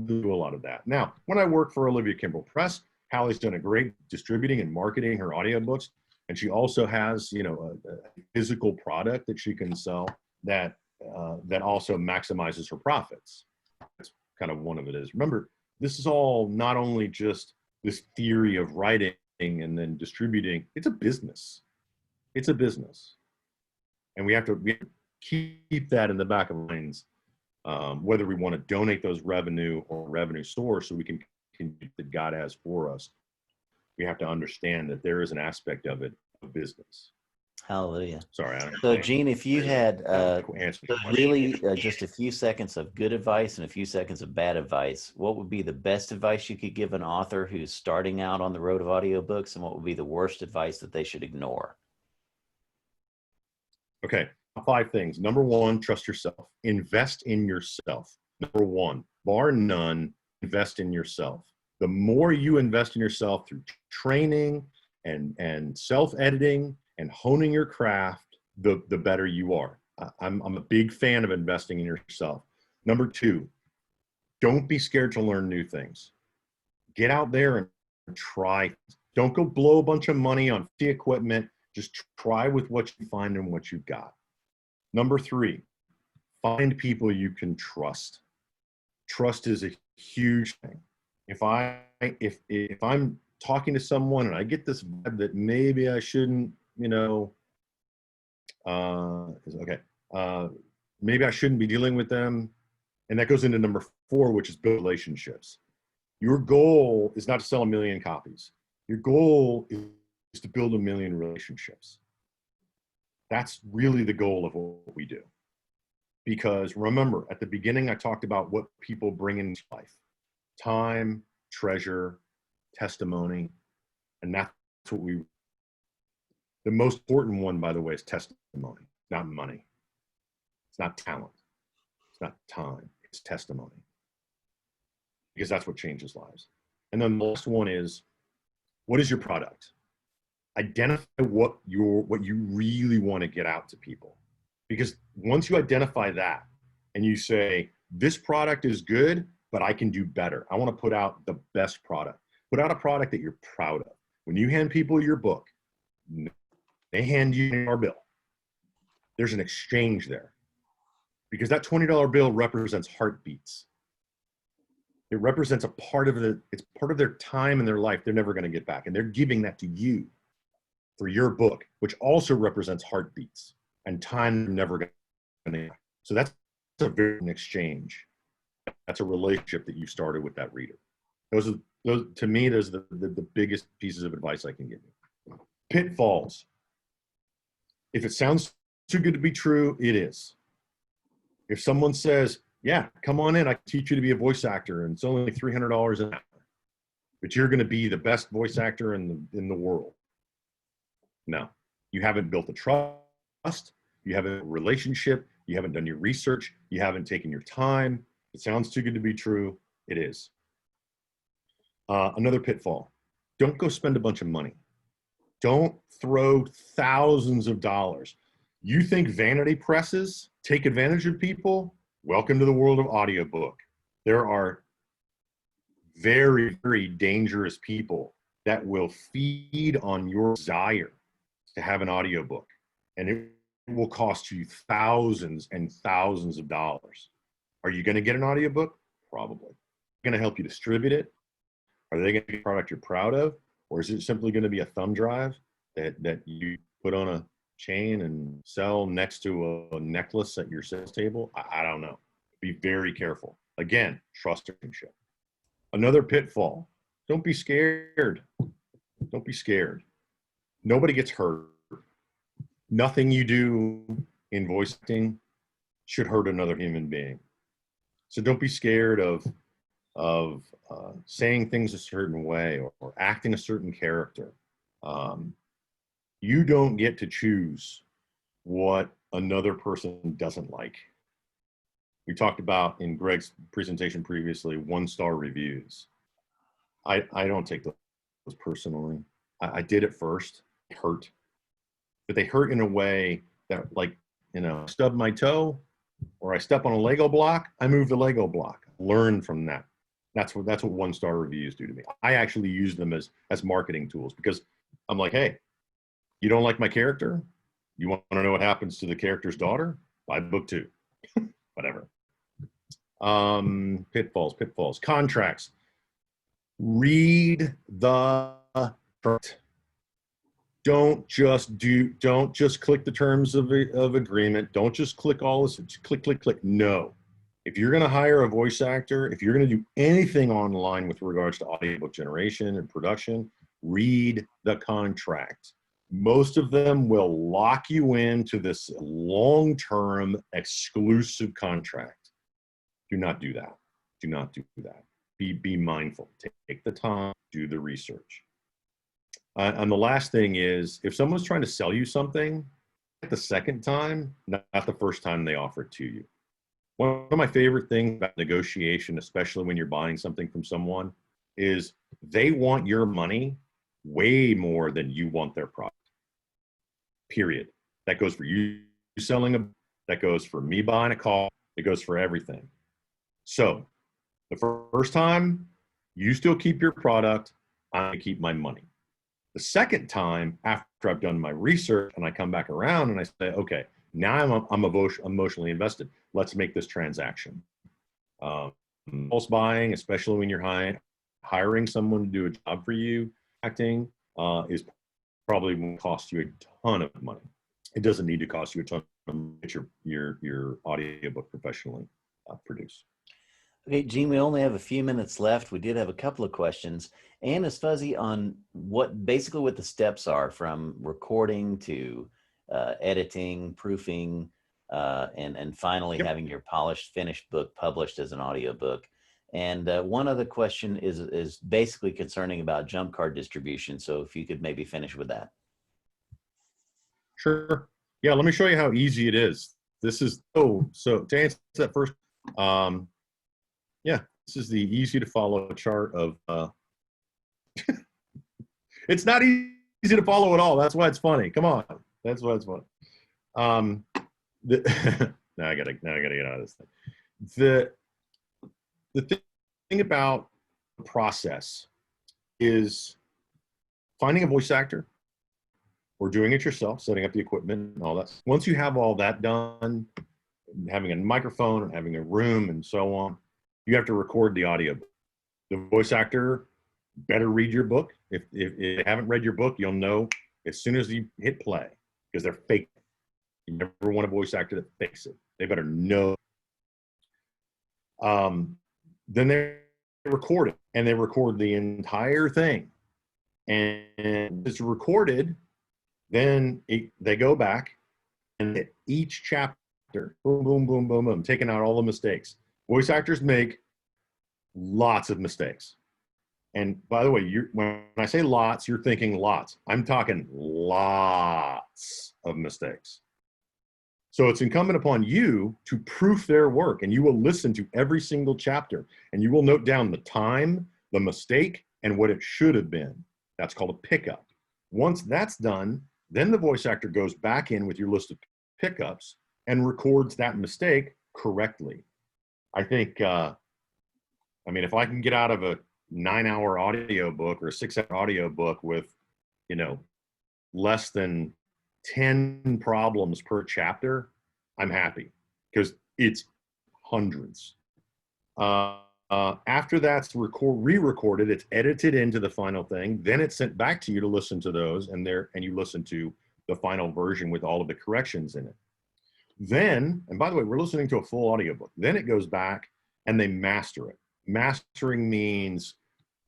do a lot of that. Now, when I work for Olivia Kimball Press, Hallie's done a great distributing and marketing her audiobooks, and she also has a physical product that she can sell that also maximizes her profits. That's kind of one of it is. Remember, this is all not only just this theory of writing and then distributing. It's a business. It's a business, and we have to keep that in the back of minds, whether we want to donate those revenue or revenue source so we can that God has for us. We have to understand that there is an aspect of it of business. Hallelujah. Sorry. So Gene, if you had really just a few seconds of good advice and a few seconds of bad advice, what would be the best advice you could give an author who's starting out on the road of audiobooks, and what would be the worst advice that they should ignore? Okay. 5 things. Number 1, trust yourself. Invest in yourself. Number one, bar none, invest in yourself. The more you invest in yourself through training and self-editing and honing your craft, the better you are. I'm a big fan of investing in yourself. Number two, don't be scared to learn new things. Get out there and try. Don't go blow a bunch of money on the equipment. Just try with what you find and what you've got. Number three, find people you can trust. Trust is a huge thing. If I'm talking to someone and I get this vibe that maybe I shouldn't, maybe I shouldn't be dealing with them. And that goes into number four, which is build relationships. Your goal is not to sell 1 million copies. Your goal is to build 1 million relationships. That's really the goal of what we do. Because remember, at the beginning, I talked about what people bring into life: time, treasure, testimony, and that's what the most important one, by the way, is testimony, not money. It's not talent. It's not time. It's testimony. Because that's what changes lives. And then the last one is, what is your product? Identify what you really want to get out to people. Because once you identify that and you say, this product is good, but I can do better. I want to put out the best product. Put out a product that you're proud of. When you hand people your book, they hand you our bill. There's an exchange there. Because that $20 bill represents heartbeats. It represents it's part of their time in their life they're never going to get back. And they're giving that to you for your book, which also represents heartbeats and time they're never going to get back. So that's an exchange. That's a relationship that you started with that reader. Those to me, those are the biggest pieces of advice I can give you. Pitfalls. If it sounds too good to be true, it is. If someone says, yeah, come on in, I can teach you to be a voice actor, and it's only $300 an hour, but you're going to be the best voice actor in the world. No, you haven't built a trust, you haven't a relationship, you haven't done your research, you haven't taken your time. It sounds too good to be true. It is. Another pitfall. Don't go spend a bunch of money. Don't throw thousands of dollars. You think vanity presses take advantage of people? Welcome to the world of audiobook. There are very, very dangerous people that will feed on your desire to have an audiobook. And it will cost you thousands and thousands of dollars. Are you going to get an audiobook? Probably. Going to help you distribute it? Are they going to be a product you're proud of? Or is it simply going to be a thumb drive that you put on a chain and sell next to a necklace at your sales table? I don't know. Be very careful. Again, trust relationship. Another pitfall. Don't be scared. Don't be scared. Nobody gets hurt. Nothing you do in voice acting should hurt another human being. So don't be scared of saying things a certain way or acting a certain character. You don't get to choose what another person doesn't like. We talked about in Greg's presentation previously, 1-star reviews. I don't take those personally. I did it first. It hurt. But they hurt in a way that, like, stub my toe or I step on a Lego block, I move the Lego block. Learn from that. That's what 1-star reviews do to me. I actually use them as marketing tools because I'm like, hey, you don't like my character? You want to know what happens to the character's daughter? Buy book 2. Whatever. Pitfalls. Contracts. Read the contract. Don't just click the terms of agreement. Don't just click all this. Click. No. If you're going to hire a voice actor, if you're going to do anything online with regards to audiobook generation and production, read the contract. Most of them will lock you into this long-term exclusive contract. Do not do that. Do not do that. Be mindful. Take the time. Do the research. And the last thing is, if someone's trying to sell you something, the second time, not the first time they offer it to you. One of my favorite things about negotiation, especially when you're buying something from someone, is they want your money way more than you want their product. Period. That goes for you selling a, that goes for me buying a car, it goes for everything. So the first time, you still keep your product, I keep my money. The second time, after I've done my research and I come back around and I say, okay, now I'm emotionally invested. Let's make this transaction. Impulse buying, especially when you're hiring someone to do a job for you, acting is probably going to cost you a ton of money. It doesn't need to cost you a ton of money to get your audiobook professionally produced. Okay, Gene, we only have a few minutes left. We did have a couple of questions. Anne is fuzzy on what the steps are from recording to editing, proofing, and finally having your polished, finished book published as an audiobook. And one other question is basically concerning about jump card distribution. So if you could maybe finish with that. Sure. Yeah, let me show you how easy it is. This is, so to answer that first, yeah, this is the easy to follow chart of, it's not easy to follow at all. That's why it's funny. Come on. That's why it's funny. Now I gotta get out of this thing. The thing about the process is finding a voice actor or doing it yourself, setting up the equipment and all that. Once you have all that done, having a microphone and having a room and so on, you have to record the audiobook. The voice actor better read your book. If they haven't read your book, you'll know as soon as you hit play, because they're fake. You never want a voice actor that fakes it. They better know. Then they record it, and they record the entire thing. And it's recorded, then they go back, and each chapter, boom, boom, boom, boom, boom, taking out all the mistakes. Voice actors make lots of mistakes. And by the way, when I say lots, you're thinking lots. I'm talking lots of mistakes. So it's incumbent upon you to proof their work, and you will listen to every single chapter, and you will note down the time, the mistake, and what it should have been. That's called a pickup. Once that's done, then the voice actor goes back in with your list of pickups and records that mistake correctly. I think, I mean, if I can get out of a 9-hour audiobook or a 6-hour audiobook with, less than 10 problems per chapter, I'm happy, because it's hundreds. After that's re-recorded, it's edited into the final thing. Then it's sent back to you to listen to those, and you listen to the final version with all of the corrections in it. Then, and by the way, we're listening to a full audiobook. Then it goes back and they master it. Mastering means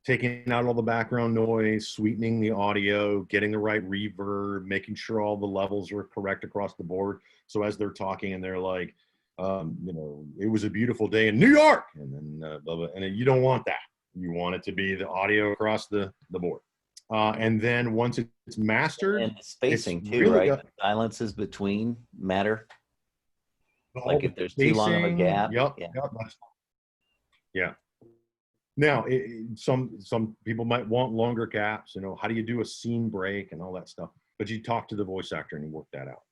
taking out all the background noise, sweetening the audio, getting the right reverb, making sure all the levels are correct across the board. So as they're talking and they're like, it was a beautiful day in New York, and then blah, blah, and then you don't want that. You want it to be the audio across the board. And then once it's mastered, and the spacing too, really right? The silences between matter. Like if there's too long of a gap. Yeah. Now, some people might want longer gaps. How do you do a scene break and all that stuff? But you talk to the voice actor and you work that out.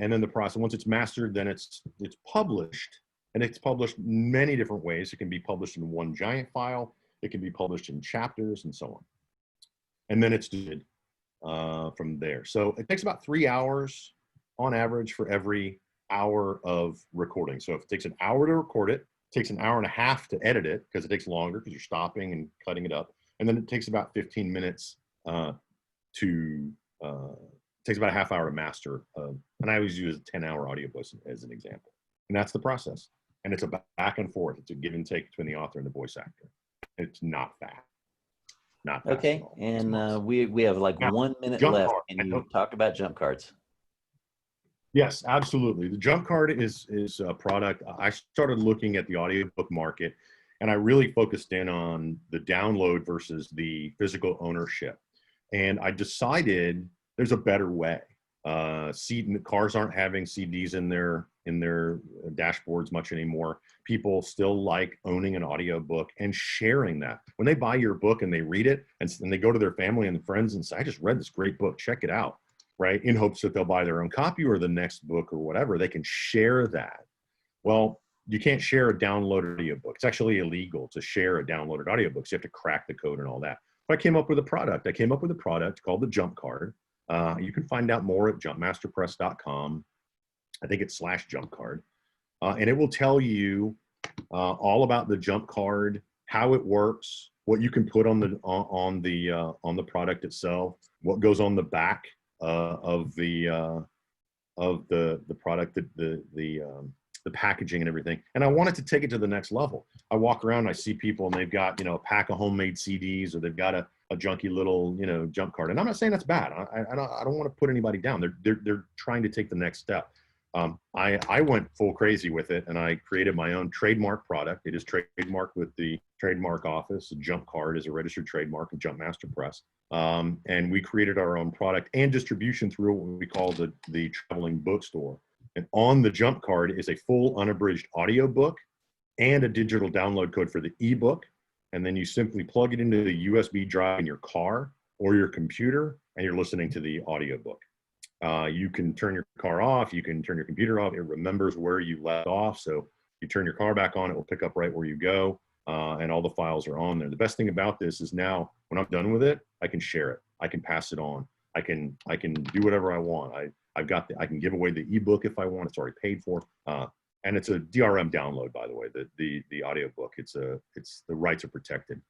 And then the process, once it's mastered, then it's published, and it's published many different ways. It can be published in one giant file. It can be published in chapters and so on. And then it's did from there. So it takes about 3 hours on average for every hour of recording. So if it takes an hour to record it, takes an hour and a half to edit it, because it takes longer because you're stopping and cutting it up. And then it takes about 15 minutes takes about a half hour to master. And I always use a 10-hour audiobook as an example. And that's the process. And it's a back and forth. It's a give and take between the author and the voice actor. It's not fast. Not fast Okay, at all. and we have like 1 minute left. Can you talk about jump cards? Yes, absolutely. The jump card is a product. I started looking at the audiobook market, and I really focused in on the download versus the physical ownership. And I decided there's a better way. Cars aren't having CDs in their in their dashboards much anymore. People still like owning an audiobook and sharing that. When they buy your book and they read it and they go to their family and friends and say, I just read this great book, check it out, right? In hopes that they'll buy their own copy or the next book or whatever, they can share that. Well, you can't share a downloaded audiobook. It's actually illegal to share a downloaded audiobook. So you have to crack the code and all that. But I came up with a product. I came up with a product called the Jump Card. You can find out more at jumpmasterpress.com. I think it's /jump card. And it will tell you all about the Jump Card, how it works, what you can put on the product itself, what goes on the back of the product, the packaging and everything. And I wanted to take it to the next level. I walk around, I see people and they've got, a pack of homemade CDs, or they've got a junky little, jump card. And I'm not saying that's bad. I don't want to put anybody down. They're trying to take the next step. I went full crazy with it, and I created my own trademark product. It is trademarked with the trademark office. The Jump Card is a registered trademark of Jump Master Press. And we created our own product and distribution through what we call the traveling bookstore. And on the Jump Card is a full unabridged audiobook and a digital download code for the ebook. And then you simply plug it into the USB drive in your car or your computer, and you're listening to the audiobook. You can turn your car off, you can turn your computer off. It remembers where you left off. So you turn your car back on, it will pick up right where you go, and all the files are on there. The best thing about this is now when I'm done with it, I can share it. I can pass it on. I can do whatever I want. I can give away the ebook if I want. It's already paid for. And it's a DRM download, by the way, the audiobook. The rights are protected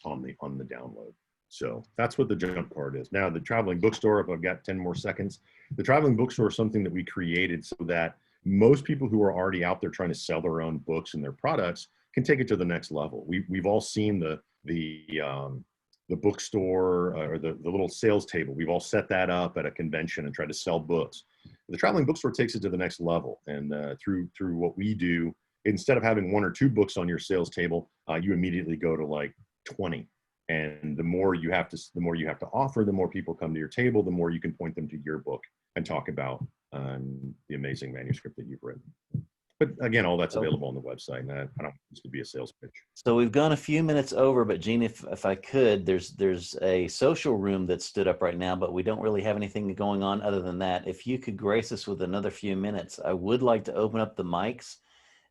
on the download. So that's what the Jump Card is. Now, the traveling bookstore, if I've got 10 more seconds, the traveling bookstore is something that we created so that most people who are already out there trying to sell their own books and their products can take it to the next level. We've all seen the bookstore or the little sales table. We've all set that up at a convention and tried to sell books. The traveling bookstore takes it to the next level. And through what we do, instead of having 1 or 2 books on your sales table, you immediately go to like 20. And the more you have to offer, the more people come to your table, the more you can point them to your book and talk about the amazing manuscript that you've written. But again, all that's available on the website, and I don't want this to be a sales pitch. So we've gone a few minutes over, but Gene, if I could, there's a social room that stood up right now, but we don't really have anything going on other than that. If you could grace us with another few minutes, I would like to open up the mics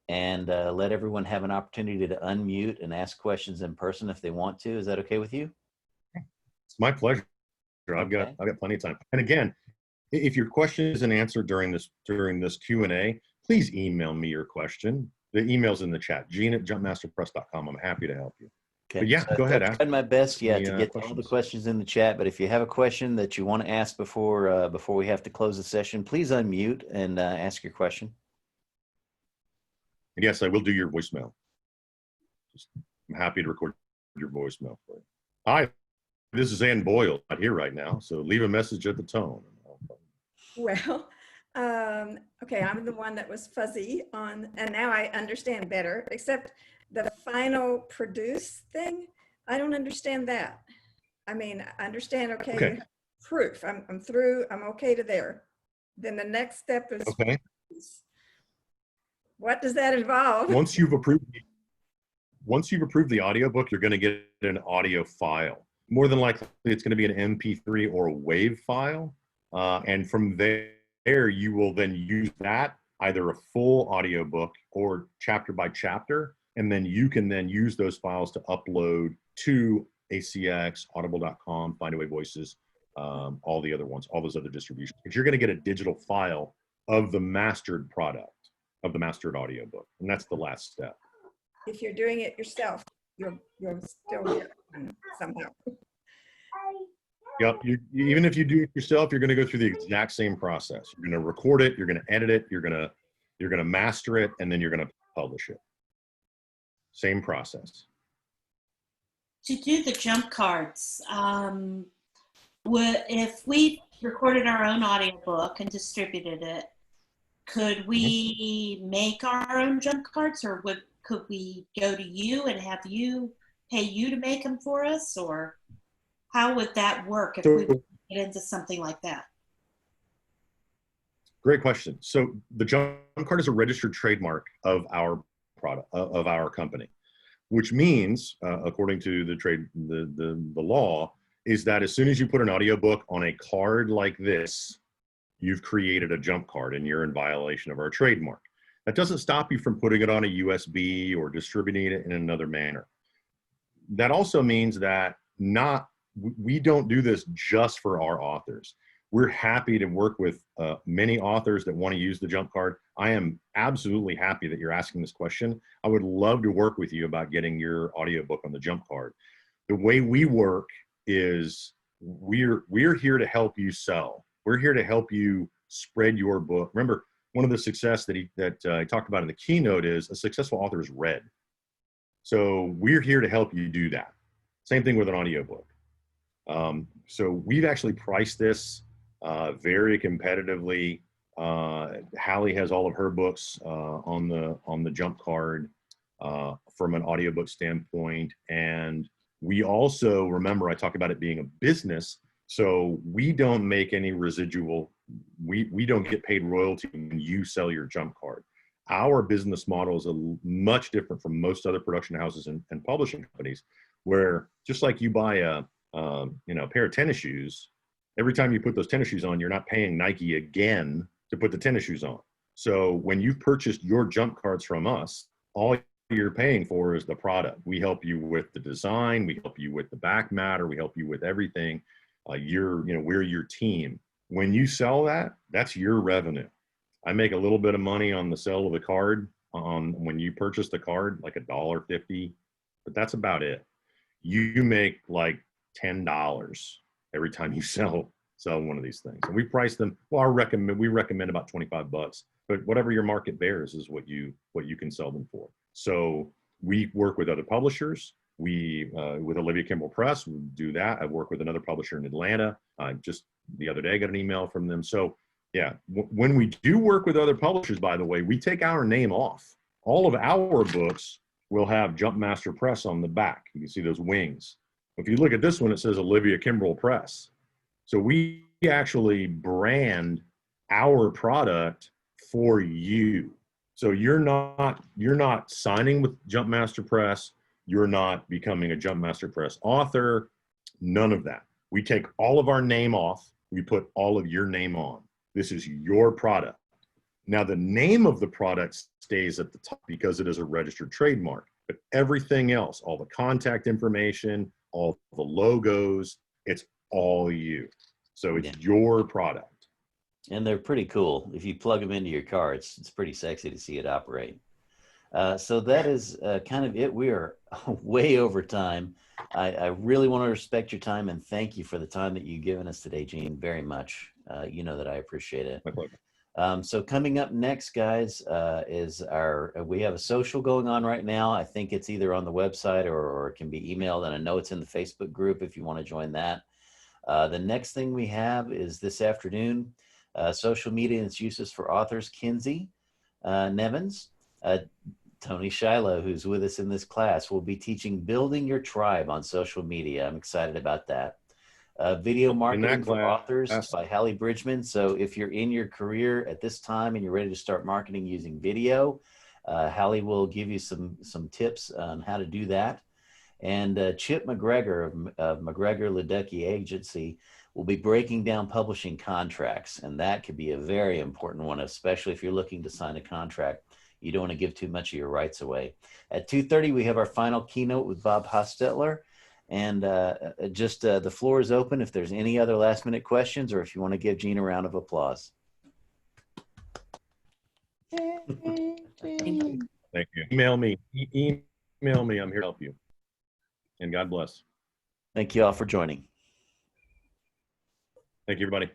and let everyone have an opportunity to unmute and ask questions in person if they want to. Is that okay with you? It's my pleasure. I've got plenty of time. And again, if your question isn't answered during this Q&A, please email me your question. The email's in the chat, gene@jumpmasterpress.com. I'm happy to help you. Okay. But yeah, so go ahead. I've tried my best, to get questions. all the questions in the chat. But if you have a question that you want to ask before we have to close the session, please unmute and ask your question. Yes, I will do your voicemail. I'm happy to record your voicemail for you. Hi, this is Ann Boyle, not here right now, so leave a message at the tone. Well, okay, I'm the one that was fuzzy on, and now I understand better, except the final produce thing, I don't understand that. I mean, I understand, okay. Proof, I'm through, I'm okay to there. Then the next step is okay. Produce. What does that involve? Once you've approved the audiobook, you're going to get an audio file. More than likely, it's going to be an MP3 or a WAV file. And from there, you will then use that, either a full audiobook or chapter by chapter. And then you can then use those files to upload to ACX, audible.com, Findaway Voices, all the other ones, all those other distributions. But you're going to get a digital file of the mastered product, of the mastered audiobook. And that's the last step. If you're doing it yourself, you're still here somehow. Yep. Even if you do it yourself, you're going to go through the exact same process. You're going to record it, you're going to edit it, you're going to master it, and then you're going to publish it. Same process. To do the jump cards, if we recorded our own audiobook and distributed it, could we make our own jump cards, or could we go to you and have you pay you to make them for us, or how would that work if we get into something like that? Great question. So the jump card is a registered trademark of our product, of our company, which means, according to the law, is that as soon as you put an audiobook on a card like this, you've created a jump card and you're in violation of our trademark. That doesn't stop you from putting it on a USB or distributing it in another manner. That also means that we don't do this just for our authors. We're happy to work with many authors that want to use the jump card. I am absolutely happy that you're asking this question. I would love to work with you about getting your audiobook on the jump card. The way we work is we're here to help you sell. We're here to help you spread your book. Remember, one of the success that he talked about in the keynote is a successful author is read. So we're here to help you do that. Same thing with an audiobook. So we've actually priced this very competitively. Hallie has all of her books on the jump card from an audiobook standpoint. And we also, remember, I talk about it being a business. So we don't make any residual, we don't get paid royalty when you sell your jump card. Our business model is much different from most other production houses and publishing companies, where just like you buy a pair of tennis shoes, every time you put those tennis shoes on, you're not paying Nike again to put the tennis shoes on. So when you've purchased your jump cards from us, all you're paying for is the product. We help you with the design, we help you with the back matter, we help you with everything. We're your team. When you sell that, that's your revenue. I make a little bit of money on the sale of the card when you purchase the card, like $1.50, but that's about it. You make like $10 every time you sell one of these things. And we price them, well, we recommend about $25, but whatever your market bears is what you can sell them for. So we work with other publishers. With Olivia Kimball Press, we do that. I work with another publisher in Atlanta. Just the other day, got an email from them. So yeah, when we do work with other publishers, by the way, we take our name off. All of our books will have Jumpmaster Press on the back. You can see those wings. If you look at this one, it says Olivia Kimball Press. So we actually brand our product for you. So you're not signing with Jumpmaster Press. You're not becoming a Jumpmaster Press author. None of that. We take all of our name off. We put all of your name on. This is your product. Now, the name of the product stays at the top because it is a registered trademark, but everything else, all the contact information, all the logos, it's all you. So it's your product. And they're pretty cool. If you plug them into your car, it's pretty sexy to see it operate. So that is kind of it. We are way over time. I really want to respect your time and thank you for the time that you've given us today, Gene, very much. You know that I appreciate it. My pleasure. So coming up next, guys, is we have a social going on right now. I think it's either on the website or it can be emailed, and I know it's in the Facebook group if you want to join that. The next thing we have is this afternoon, social media and its uses for authors. Kinsey Nevins, Tony Shiloh, who's with us in this class, will be teaching Building Your Tribe on social media. I'm excited about that. Video marketing for authors by Hallie Bridgman. So if you're in your career at this time and you're ready to start marketing using video, Hallie will give you some tips on how to do that. And Chip McGregor of McGregor Ledecky Agency will be breaking down publishing contracts. And that could be a very important one, especially if you're looking to sign a contract. You don't want to give too much of your rights away. At 2:30, we have our final keynote with Bob Hostetler. And the floor is open if there's any other last minute questions or if you want to give Gene a round of applause. Thank you. Email me. Email me. I'm here to help you. And God bless. Thank you all for joining. Thank you, everybody.